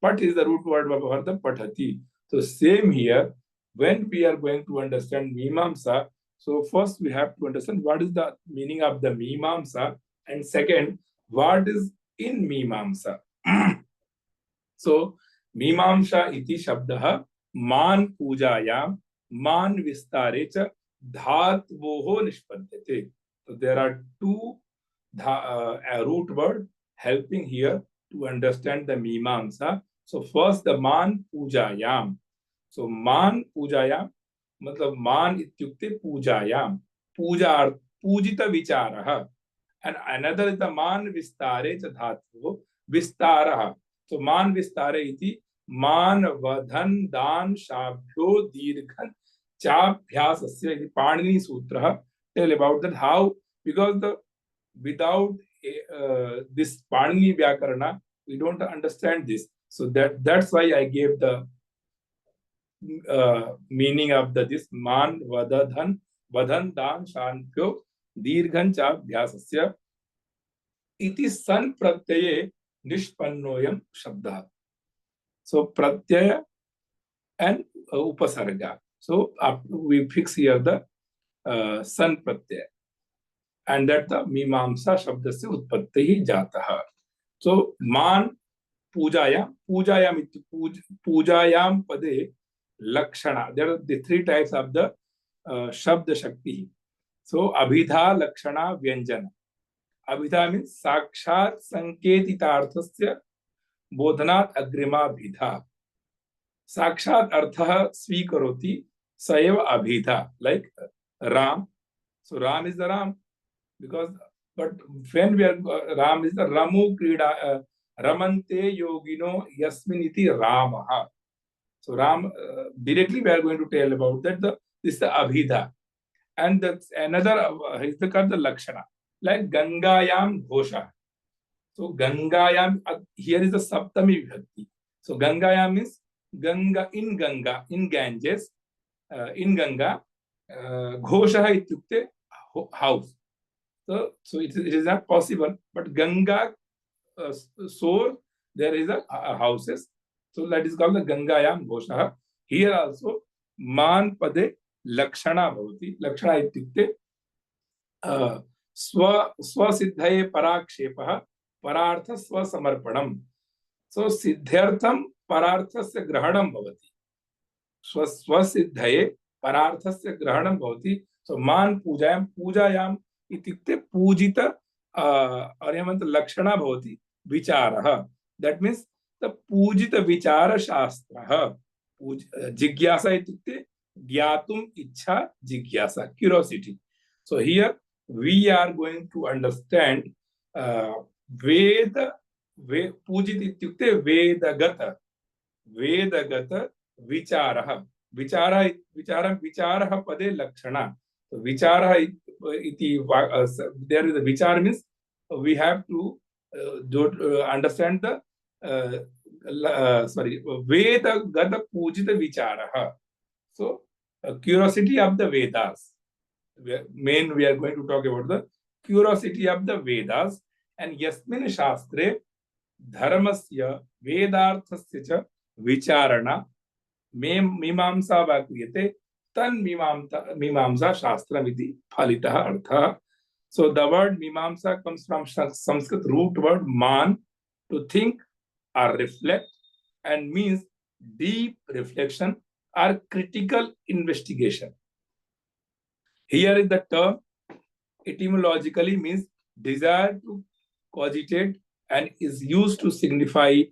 Pat is the root word for the pathati. So same here, when we are going to understand Mimamsa, so first we have to understand what is the meaning of the Mimamsa, and second, what is in Mimamsa. So Mimamsa iti shabdah man pujayam man vistare cha dhatvoho nishpadyate. So there are 2 root word helping here to understand the Mimamsa. So first the man pujayam. So man pujayam matlab man ityukte pujayam. Pujita vicharaha. And another is the man vistare cha dhatu vistaraha. So man vistare iti man vadhan dan shabhyo dirghan chabhyasasya iti Panini Sutra tell about that how, because without this Panini Vyakarana we don't understand this. So that's why I gave the meaning of this man vadhan dan shabhyo Dirghan chabhyasasya iti san pratyaya nishpannoyam shabda. So pratyaya and upasarga. So we fix here the san pratyaya, and that the Mimamsa shabdasya utpattihi jataha. So man pujayam pade lakshana. There are the 3 types of the shabda shakti. So abhidha lakshana vyanjana. Abhidha means sakshat sanketitarthasya bodhanat agrima abhidha. Sakshat artha svikaroti sayeva abhidha. Like Ram. So Ram is the Ram. But when we are Ram is the Ramu Krida Ramante Yogino Yasminiti Ramaha. So Ram directly we are going to tell about that this is the abhidha. And that's another is the lakshana, like Gangayam Ghosha. So Gangayam, here is the Saptami Vibhakti. So Gangayam means Ganga, in Ganges, in Ganga, Ghoshaha ityukte house. So it is not possible. But Ganga shore, there is a houses. So that is called the Gangayam Ghoshaha. Here also, Man Pade Lakshana Bhavati. Lakshana ityukte स्वसिद्धये पराक्षेपः परार्थ स्वसमर्पणम्. So सिद्ध्यर्थम परार्थस्य ग्रहणं भवति. स्वसिद्धये परार्थस्य ग्रहणं भवति. So मान पूजायाम इत्युक्ते पूजित अर्यमन्त लक्षणा भवति विचारः. That means the पूजित विचार शास्त्रः. जिज्ञासा इत्युक्ते ज्ञातुम इच्छा, जिज्ञासा, curiosity. So here we are going to understand Veda, Pujit ityukte Vedagata, Vedagata Vicharaha. Vicharaha pade lakshana. So Vicharaha iti, there is a Vichar means we have to understand the Vedagata Pujita Vicharaha. So curiosity of the Vedas. We are going to talk about the curiosity of the Vedas. And yasmin shastre dharmasya vedarthasya cha vicharana mimansa va kriyate tan mimamsa shastram iti phalitaha artha. So the word mimamsa comes from Sanskrit root word man, to think or reflect, and means deep reflection or critical investigation. Here is the term etymologically means desire to cogitate and is used to signify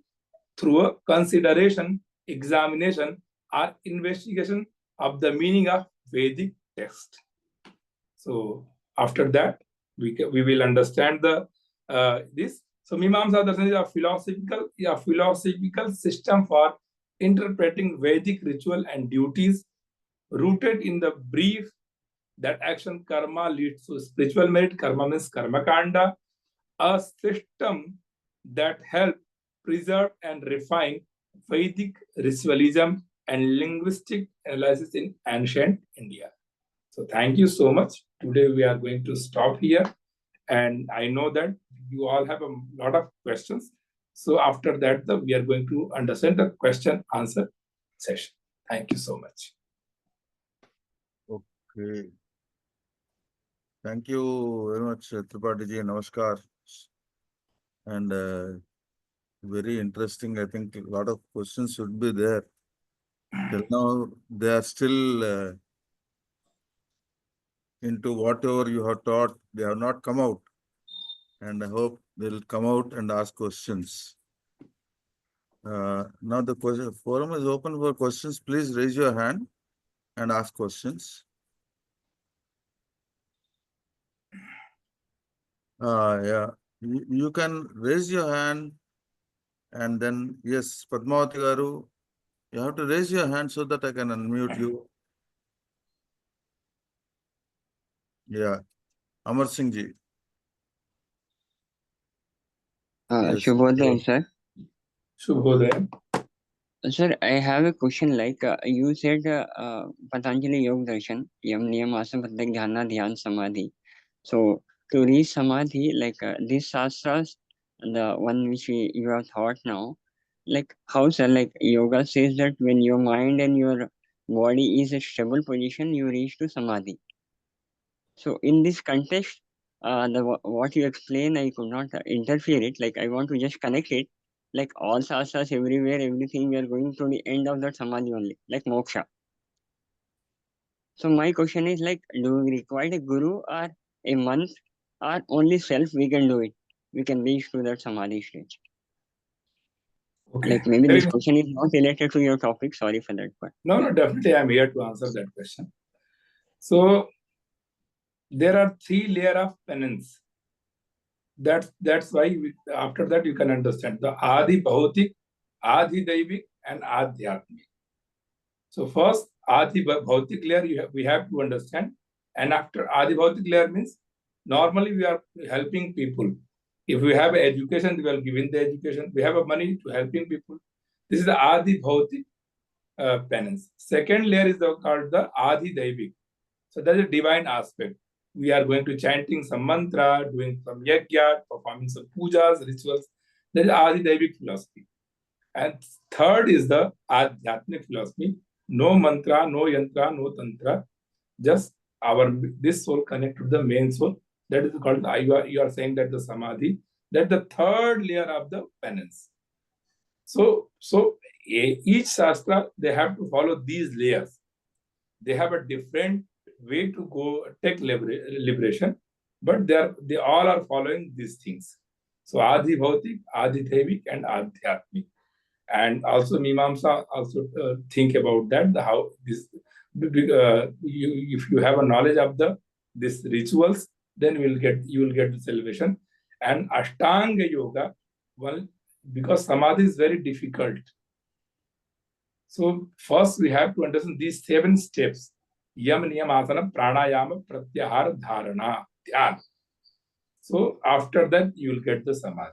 through a consideration, examination, or investigation of the meaning of Vedic text. So after that, we will understand the this. So Mimamsa Darshan is a philosophical system for interpreting Vedic ritual and duties, rooted in the belief that action karma leads to spiritual merit. Karma means karma kanda, a system that helps preserve and refine Vedic ritualism and linguistic analysis in ancient India. So thank you so much. Today we are going to stop here, and I know that you all have a lot of questions. So after that, we are going to understand the question answer session. Thank you so much. Okay. Thank you very much, Tripati ji. Namaskar. And very interesting. I think a lot of questions should be there. Till now, they are still into whatever you have taught. They have not come out. And I hope they'll come out and ask questions. Now the forum is open for questions. Please raise your hand and ask questions. Yeah, you can raise your hand, and then yes, Padmavati Garu, you have to raise your hand so that I can unmute you. Yeah, Amar Singh ji. Yes. Shubhodaya, sir. Shubhodaya. Sir, I have a question. Like you said, Patanjali Yoga Darshan, Yam Niyam Asana Pratyek Dhyana Dhyan Samadhi. So to reach Samadhi, like these shastras, the one which you have taught now, like how, sir, like yoga says that when your mind and your body is a stable position, you reach to Samadhi. So in this context, what you explain, I could not interfere it. Like I want to just connect it. Like all shastras, everywhere, everything, we are going to the end of that samadhi only, like moksha. So my question is like, do we require a guru or a monk, or only self we can do it? We can reach to that samadhi stage. Okay. Like maybe this question is not related to your topic. Sorry for that, but no, definitely I'm here to answer that question. So there are 3 layers of penance. That's why after that you can understand the Adi Bhautik, Adi Daivik, and Adhyatmik. So first Adi Bhautik layer we have to understand, and after Adi Bhautik layer means normally we are helping people. If we have education, we are giving the education. We have money to helping people. This is the Adi Bhautik penance. Second layer is called the Adi Daivik. So that's a divine aspect. We are going to chanting some mantra, doing some yajna, performing some pujas, rituals. That is Adi Daivik philosophy. And third is the Adhyatmic philosophy. No mantra, no yantra, no tantra. Just this soul connect to the main soul. That is called, you are saying that the samadhi. That the third layer of the penance. So each shastra, they have to follow these layers. They have a different way to go take liberation, but they all are following these things. So Adi Bhautik, Adi Devik, and Adhyatmik. And also Mimansa also think about that, how this, if you have a knowledge of these rituals, then you will get the salvation. And Ashtanga Yoga, well, because Samadhi is very difficult. So first we have to understand these 7 steps. Yam, Niyam, Asana, Pranayama, Pratyahara, Dharana, Dhyan. So after that, you will get the Samadhi.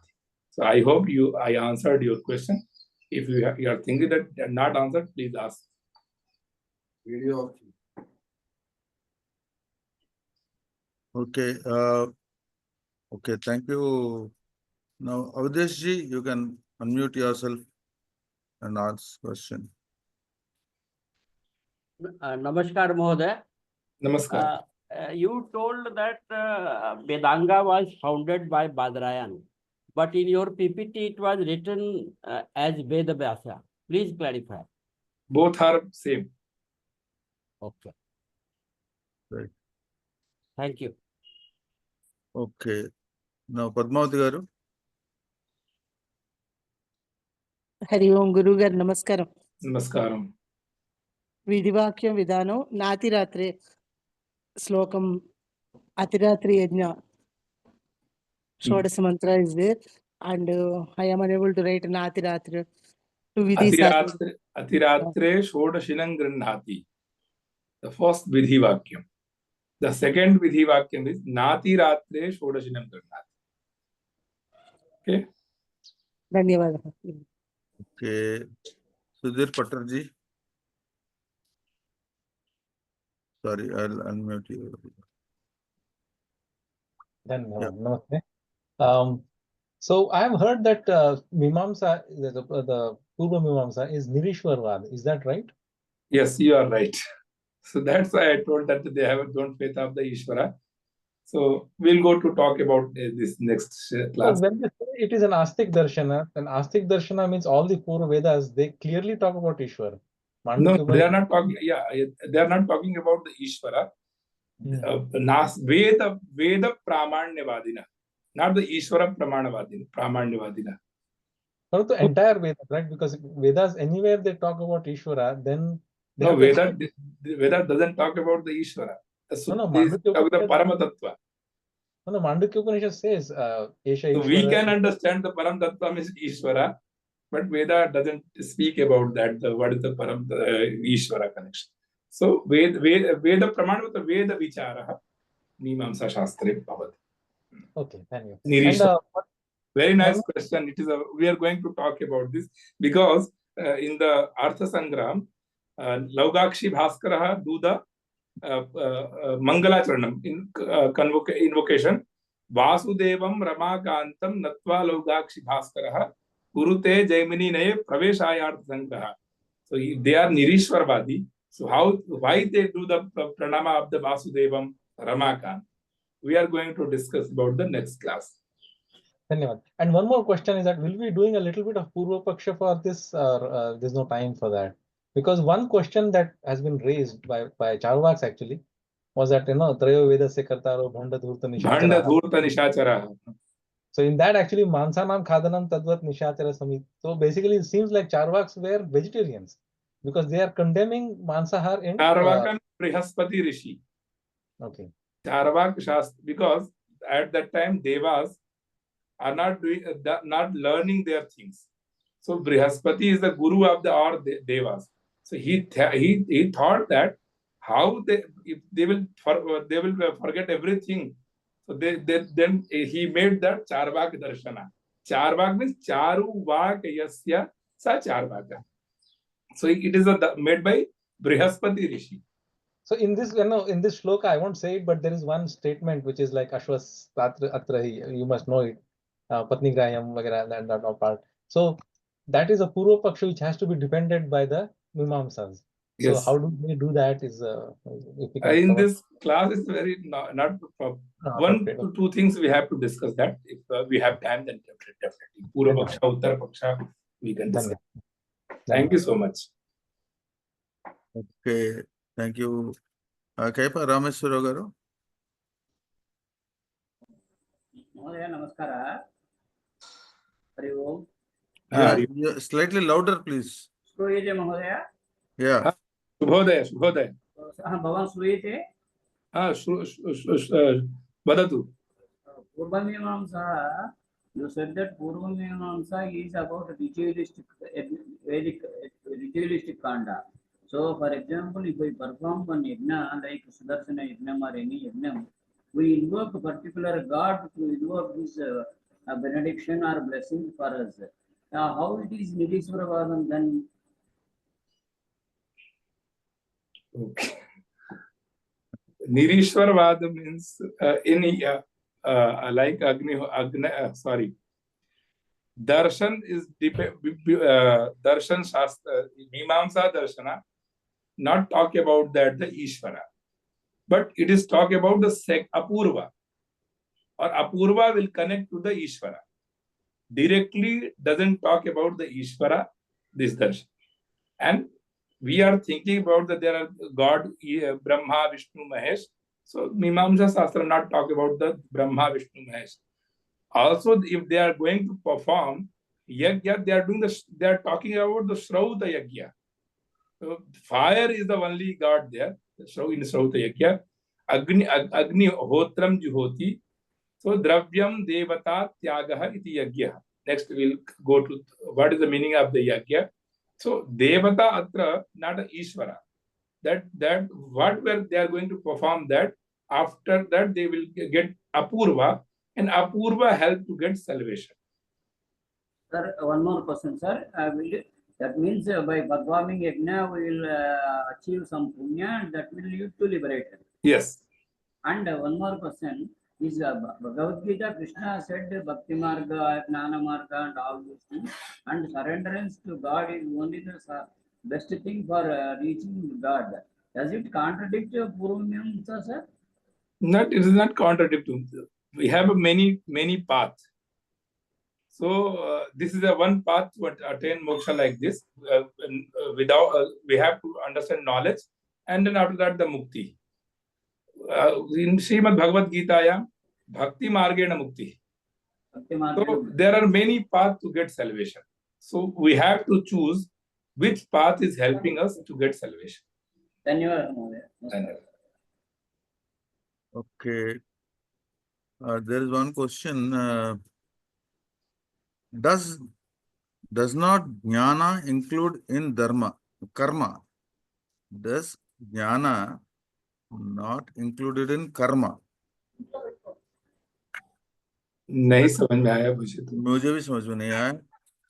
So I hope I answered your question. If you are thinking that not answered, please ask. Video. Okay. Okay. Thank you. Now, Avdeshji, you can unmute yourself and ask question. Namaskar, Mohoday. Namaskar. You told that Vedanga was founded by Badrayan, but in your PPT it was written as Veda Vyasa. Please clarify. Both are same. Okay. Right. Thank you. Okay. Now, Padmavati garu. Hari Om Guru Gar Namaskaram. Namaskaram. Vidivakyam Vidano Nati Ratre Slokam Atiratri Yajna Shodas mantra is there, and I am unable to write Nati Ratre. Atiratre Shodashinam Grandhati. The first Vidhi Vakyam. The second Vidhi Vakyam is Nati Ratre Shodashinam Grandhati. Okay. Dhanyavada. Okay. Sudhir Patarji. Sorry, I'll unmute you. Then, Yeah. Namaste. So I have heard that Mimamsa, the Purva Mimamsa is Nirishwarvad. Is that right? Yes, you are right. So that's why I told that they don't faith of the Ishvara. So we'll go to talk about this next class. So when they say it is an Astik Darshana, and Astik Darshana means all the 4 Vedas, they clearly talk about Ishvara. No, they are not talking. Yeah, they are not talking about the Ishvara. Veda Pramanyavadina, not the Ishvara Pramanyavadina. Not the entire Veda, right? Because Vedas, anywhere they talk about Ishvara, then they No, have Veda doesn't talk about the Ishvara. No, The Paramatatva. No, Mandukya Upanishad says, Esha So we Ishvara. can understand the Paramatatva means Ishvara, but Veda doesn't speak about that. What is the Ishvara connection? So Veda Pramanavata Veda Vicharaha Mimansa Shastre Bhavati. Okay, thank you. Nirisha. Very nice question. We are going to talk about this because in the Artha Sangram, Laugakshi Bhaskaraha do the Mangala Charanam in invocation. Vasudevam Ramakantam Natva Laugakshi Bhaskaraha Kurute Jaimini Naye Praveshayartha Sangraha. So they are Nirishwarvadi. So why they do the pranama of the Vasudevam Ramakant? We are going to discuss about the next class. And one more question is that will we be doing a little bit of Purva Paksha for this, or there's no time for that? Because one question that has been raised by Charvaks actually was that, Trayo Veda se kartaro Bhanda Dhurta Nishachara. So in that actually Mansanam Khadanam Tadvat Nishachara Samit. So basically it seems like Charvaks were vegetarians because they are condemning Mansahar in Charvaka Brihaspati Rishi. Okay. Charvak Shastra, because at that time Devas are not learning their things. So Brihaspati is the guru of the Devas. So he thought that how they will forget everything. So then he made that Charvak Darshana. Charvak means Charu Vak Yasya Sa Charvaka. So it is made by Brihaspati Rishi. So in this, in this shloka, I won't say it, but there is one statement which is like Ashwas Atrahi. You must know it. Patni Graham, and that part. So that is a Purva Paksha which has to be defended by the Mimamsas. So Yes. how do they do that? Is if we can In cover. this class is very not one Okay. to two things we have to discuss that. If we have time, then definitely. Purva Paksha, Uttar Paksha, we can discuss. Thank you so much. Okay, thank you. Kaipa Rameswara garu. Mahodaya, namaskara. Hari Om. Yeah, slightly louder, please. Shruye Mahodaya. Yeah. Shubhodaya, Shubhodaya. Bhavan Shruye. Vadatu. Purva Mimamsa, you said that Purva Mimamsa is about ritualistic, ritualistic kanda. So, for example, if we perform one yajna like Sudarshana yajnam or any yajnam, we invoke a particular god to invoke this benediction or blessing for us. How it is Nidiswaravadam then? Okay. Nirishwarvada means like sorry. Darshan is Darshan Shastra, Mimamsa Darshana, not talk about that the Ishvara, but it is talk about the Apurva, or Apurva will connect to the Ishvara. Directly doesn't talk about the Ishvara, this Darshan. And we are thinking about that there are God, Brahma, Vishnu, Mahesh. So Mimamsa Shastra not talk about the Brahma, Vishnu, Mahesh. Also, if they are going to perform yajna, they are talking about the Shrauta yajna. So fire is the only God there. In Shrauta yajna, Agni Hotram Juhoti. So Dravyam Devata Tyagaha iti yajna. Next we'll go to what is the meaning of the yajna. So Devata Atra, not a Ishvara. That what where they are going to perform that. After that they will get Apurva. And Apurva help to get salvation. Sir, one more question, sir. That means by performing yajna, we will achieve some punya and that will lead to liberation. Yes. And one more question is Bhagavad Gita, Krishna said Bhakti Marga, Jnana Marga and all these things. And surrenderance to God is only the best thing for reaching God. Does it contradict Purva Mimamsa, sir? It is not contradictory. We have many paths. So this is a one path to attain moksha like this. Without we have to understand knowledge, and then after that the mukti. In Srimad Bhagavad Gita, Bhakti Margena Mukti. So there are many paths to get salvation. So we have to choose which path is helping us to get salvation. Okay. There is one question. Does not jnana include in karma? Does jnana not included in karma? नहीं समझ में आया मुझे तो. मुझे भी समझ में नहीं आया.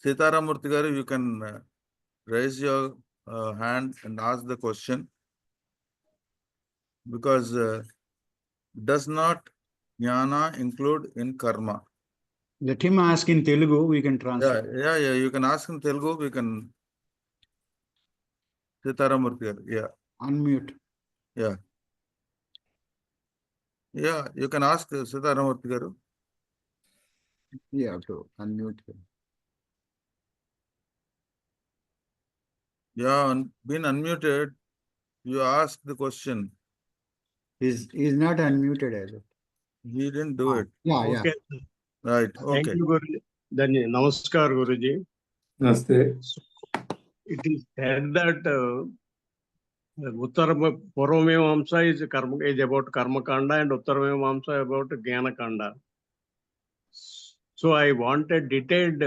Sitaram Murthy garu, you can raise your hand and ask the question, because does not jnana include in karma? Let him ask in Telugu, we can translate. Yeah, you can ask in Telugu, we can. Sitaram Murthy garu, yeah. Unmute. Yeah, you can ask Sitaram Murthy garu. You have to unmute him. Yeah, been unmuted. You ask the question. He's not unmuted as it. He didn't do it. Yeah. Okay. Right. Thank Okay. you, Guruji. Namaskar, Guruji. Namaste. It is said that Purva Mimamsa is about Karma Kanda and Uttar Mimamsa about Jnana Kanda. So I want a detailed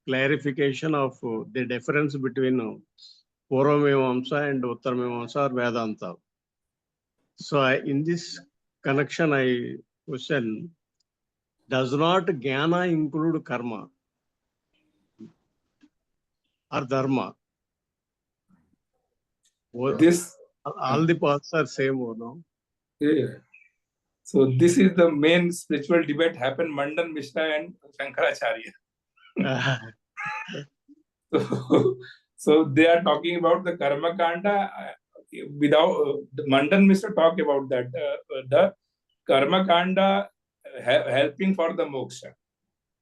clarification of the difference between Purva Mimamsa and Uttar Mimamsa or Vedanta. So in this connection, I question, does not Jnana include karma or dharma? This all the paths are same, no? yeah. So this is the main spiritual debate happened Mandan Mishra and Shankaracharya. So they are talking about the karma kanda without Mandan Mishra talk about that the karma kanda helping for the moksha.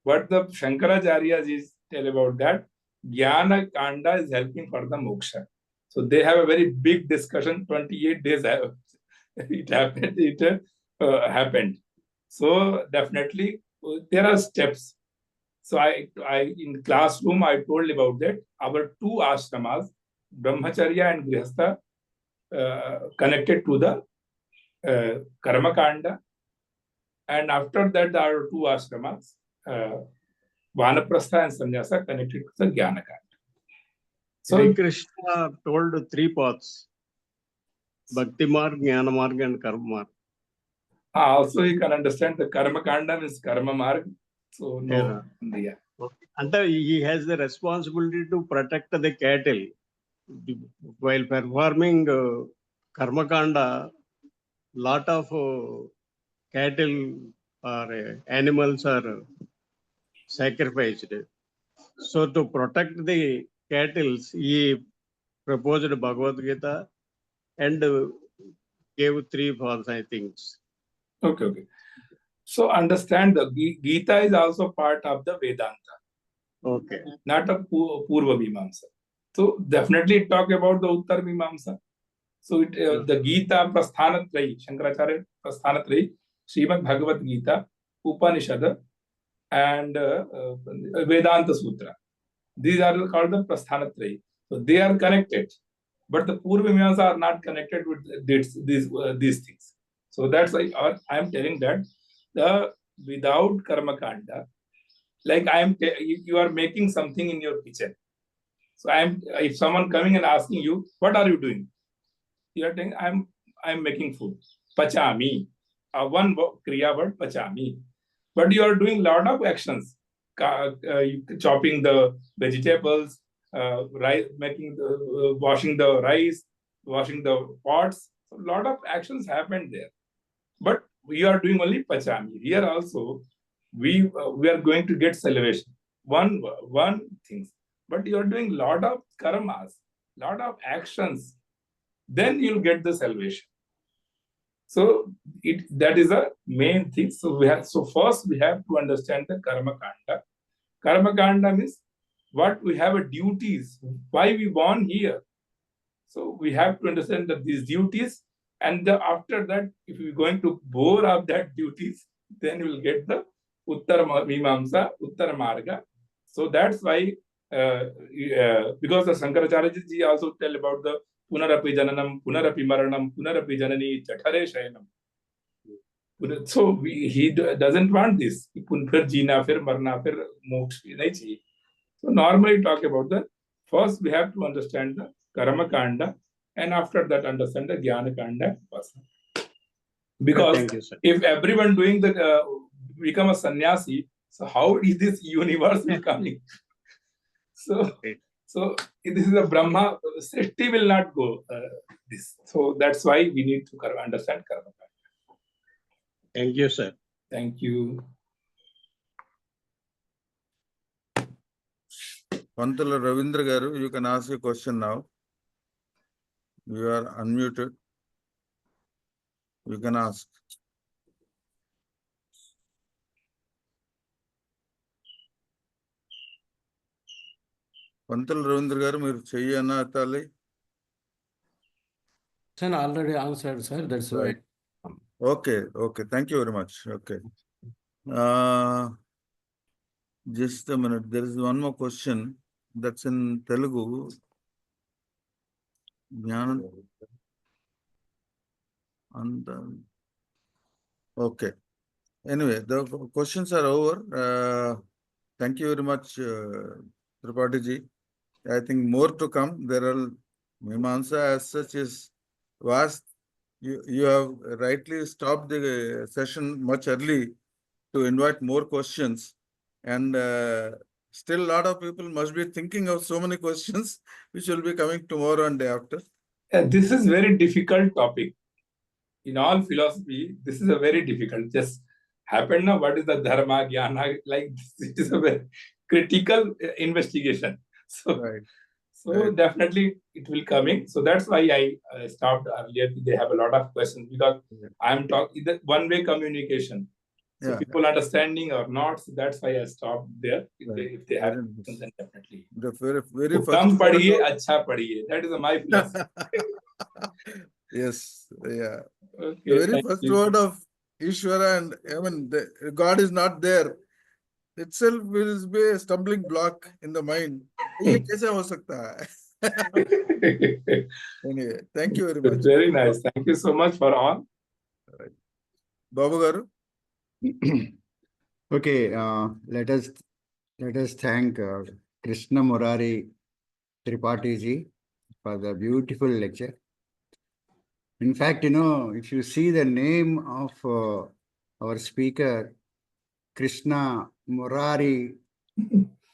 What the Shankaracharya is tell about that jnana kanda is helping for the moksha. So they have a very big discussion. 28 days it happened. It happened. So definitely there are steps. So I in classroom I told about that our two ashramas, Brahmacharya and Grihastha, connected to the Karma Kanda, and after that there are two ashramas, Vanaprastha and Sannyasa, connected to the Jnana Kanda. So Sri Krishna told three paths: Bhakti Marg, Jnana Marg, and Karma Marg. also you can understand the Karma Kanda means Karma Marg. So no, yeah. And he has the responsibility to protect the cattle. While performing Karma Kanda, lot of cattle or animals are sacrificed. So to protect the cattle, he proposed Bhagavad Gita and gave three paths, I think. Okay. So understand the Gita is also part of the Vedanta. Okay. Not a Purva Mimansa. So definitely talk about the Uttar Mimansa. So the Gita Prasthanatrayi, Shankaracharya Prasthanatrayi, Srimad Bhagavad Gita, Upanishad, and Vedanta Sutra. These are called the Prasthanatrayi. So they are connected, but the Purva Mimansa are not connected with these things. So that's why I am telling that the without Karma Kanda, like you are making something in your kitchen. So if someone coming and asking you, what are you doing? You are saying, I'm making food. Pachami. One kriya word, pachami. But you are doing lot of actions. Chopping the vegetables, washing the rice, washing the pots. So lot of actions happened there. But we are doing only pachami. Here also, we are going to get salvation. One thing. But you are doing lot of karmas, lot of actions. Then you'll get the salvation. So that is a main thing. So first we have to understand the karma kanda. Karma kanda means what we have a duties, why we born here. So we have to understand that these duties, and after that, if we're going to bore of that duties, then we will get the Uttar Mimamsa, Uttar Marga. So that's why, because the Shankaracharya ji also tell about the Punarapi Jananam, Punarapi Maranam, Punarapi Janani, Chathare Shayanam. So he doesn't want this. Fir Jina, fir Marna, fir Moksha. So normally talk about the, first we have to understand the Karma Kanda, and after that understand the Jnana Kanda. Because if everyone doing the become a sannyasi, so how is this universe will coming? So this is a Brahma, Srishti will not go this. So that's why we need to understand Karma Kanda. Thank you, sir. Thank you. Pantala Ravindra Garu, you can ask a question now. You are unmuted. You can ask. Pantala Ravindra Garu, మీరు చెయ్యనా ఎత్తాలి? Sir, already answered, sir. That's right. Okay. Thank you very much. Okay. Just a minute. There is one more question that's in Telugu. Okay. Anyway, the questions are over. Thank you very much, Tripati ji. I think more to come. There are Mimansa as such is vast. You have rightly stopped the session much early to invite more questions, and still a lot of people must be thinking of so many questions which will be coming tomorrow and day after. This is very difficult topic. In all philosophy, this is a very difficult. Just happen now. What is the dharma, jnana? Like this is a very critical investigation. So, Right. so Right. definitely it will coming. So that's why I stopped earlier. They have a lot of questions because Yeah. I'm talking the one-way communication. So Yeah. people understanding or not. So that's why I stopped there. Right. If they have Very questions, nice. then definitely. The very तो first कम word पढ़िए of- अच्छा पढ़िए. That is my philosophy. Yes, yeah. The Okay, very thank first you. word of Ishvara and God is not there itself will be a stumbling block in the mind. ये कैसे हो सकता है? Anyway, thank you very much. Very nice. Thank you so much for all. Right. Babu garu. Okay, let us thank Krishna Murari Tripati ji for the beautiful lecture. In fact, if you see the name of our speaker, Krishna Murari,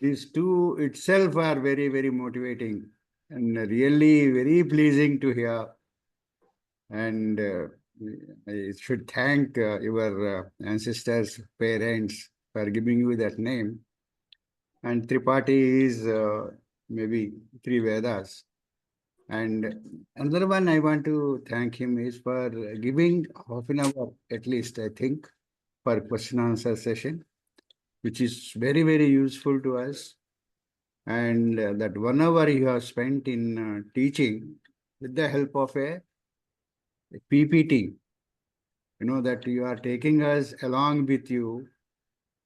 these two itself are very, very motivating and really very pleasing to hear. And I should thank your ancestors, parents for giving you that name. And Tripati is maybe three Vedas. And another one I want to thank him is for giving half an hour at least, I think, for question answer session, which is very, very useful to us. And that 1 hour you have spent in teaching with the help of a PPT, that you are taking us along with you.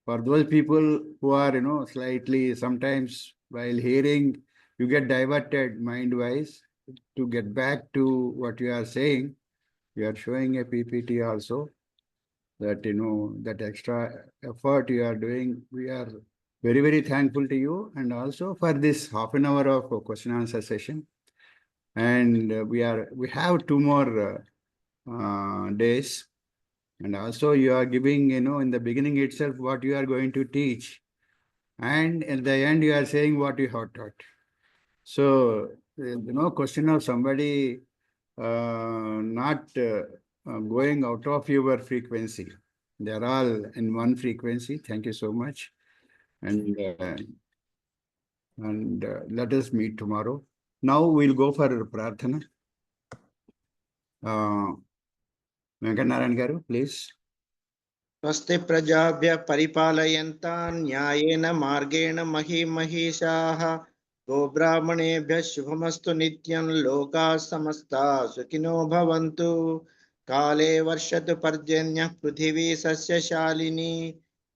For those people who are, slightly sometimes while hearing, you get diverted mind-wise. To get back to what you are saying, you are showing a PPT also that, that extra effort you are doing. We are very, very thankful to you and also for this half an hour of question answer session. And we have 2 more days. And also you are giving, in the beginning itself what you are going to teach. And at the end you are saying what you have taught. So, question of somebody not going out of your frequency. They are all in one frequency. Thank you so much. And let us meet tomorrow. Now we'll go for Prarthana. Venkatnarayan garu, please. स्वस्ति प्रजाभ्य परिपालयन्तां न्यायेन मार्गेण महीमहीषाः गोब्राह्मणेभ्यः शुभमस्तु नित्यं लोकाः समस्ताः सुखिनो भवन्तु काले वर्षतु पर्जन्यः पृथिवी सस्यशालिनी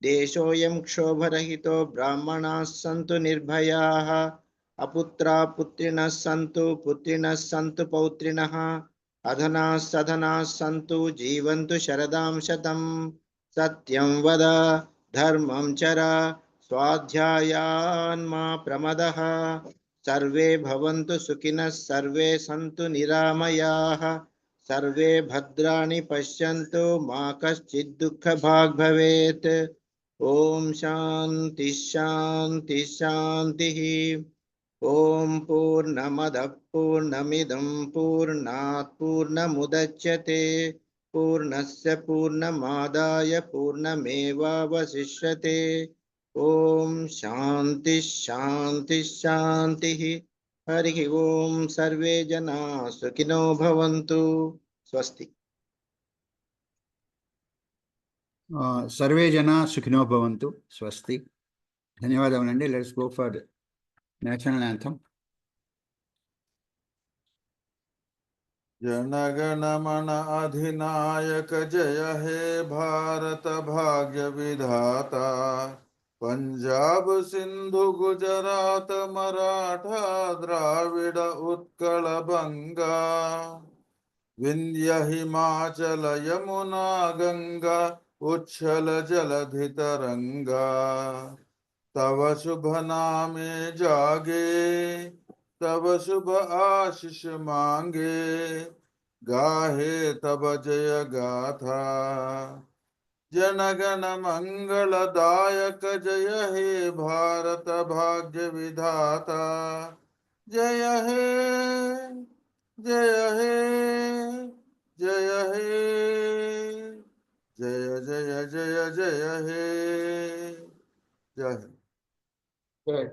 देशोऽयं क्षोभरहितो ब्राह्मणाः सन्तु निर्भयाः अपुत्राः पुत्रिणः सन्तु पौत्रिणः अधनाः सधनाः सन्तु जीवन्तु शरदां शतम् सत्यं वद धर्मं चर स्वाध्यायान्मा प्रमदः सर्वे भवन्तु सुखिनः सर्वे सन्तु निरामयाः सर्वे भद्राणि पश्यन्तु मा कश्चित् दुःखभाग् भवेत् ॐ शान्ति शान्ति शान्तिः ॐ पूर्णमदः पूर्णमिदं पूर्णात् पूर्णमुदच्यते पूर्णस्य पूर्णमादाय पूर्णमेवावशिष्यते ॐ शान्ति शान्ति शान्तिः हरिः ॐ सर्वे जनाः सुखिनो भवन्तु स्वस्ति सर्वे जना सुखिनो भवन्तु स्वस्ति ధన్యవాదములండి let's go for national anthem जनगण मन अधिनायक जय हे भारत भाग्य विधाता पंजाब सिंधु गुजरात मराठा द्राविड उत्कल बंगा विंध्य हिमाचल यमुना गंगा उच्छल जलधि तरंगा तव शुभ नामे जागे तब शुभ आशीष मांगे गाहे तब जय गाथा जनगण मंगल दायक जय हे भारत भाग्य विधाता जय हे Jaya He, Jaya He, Jaya Jaya Jaya Jaya He, Jaya. Good.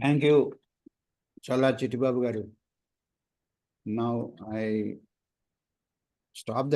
Thank you, Chala Chittibabu garu. Now I stop the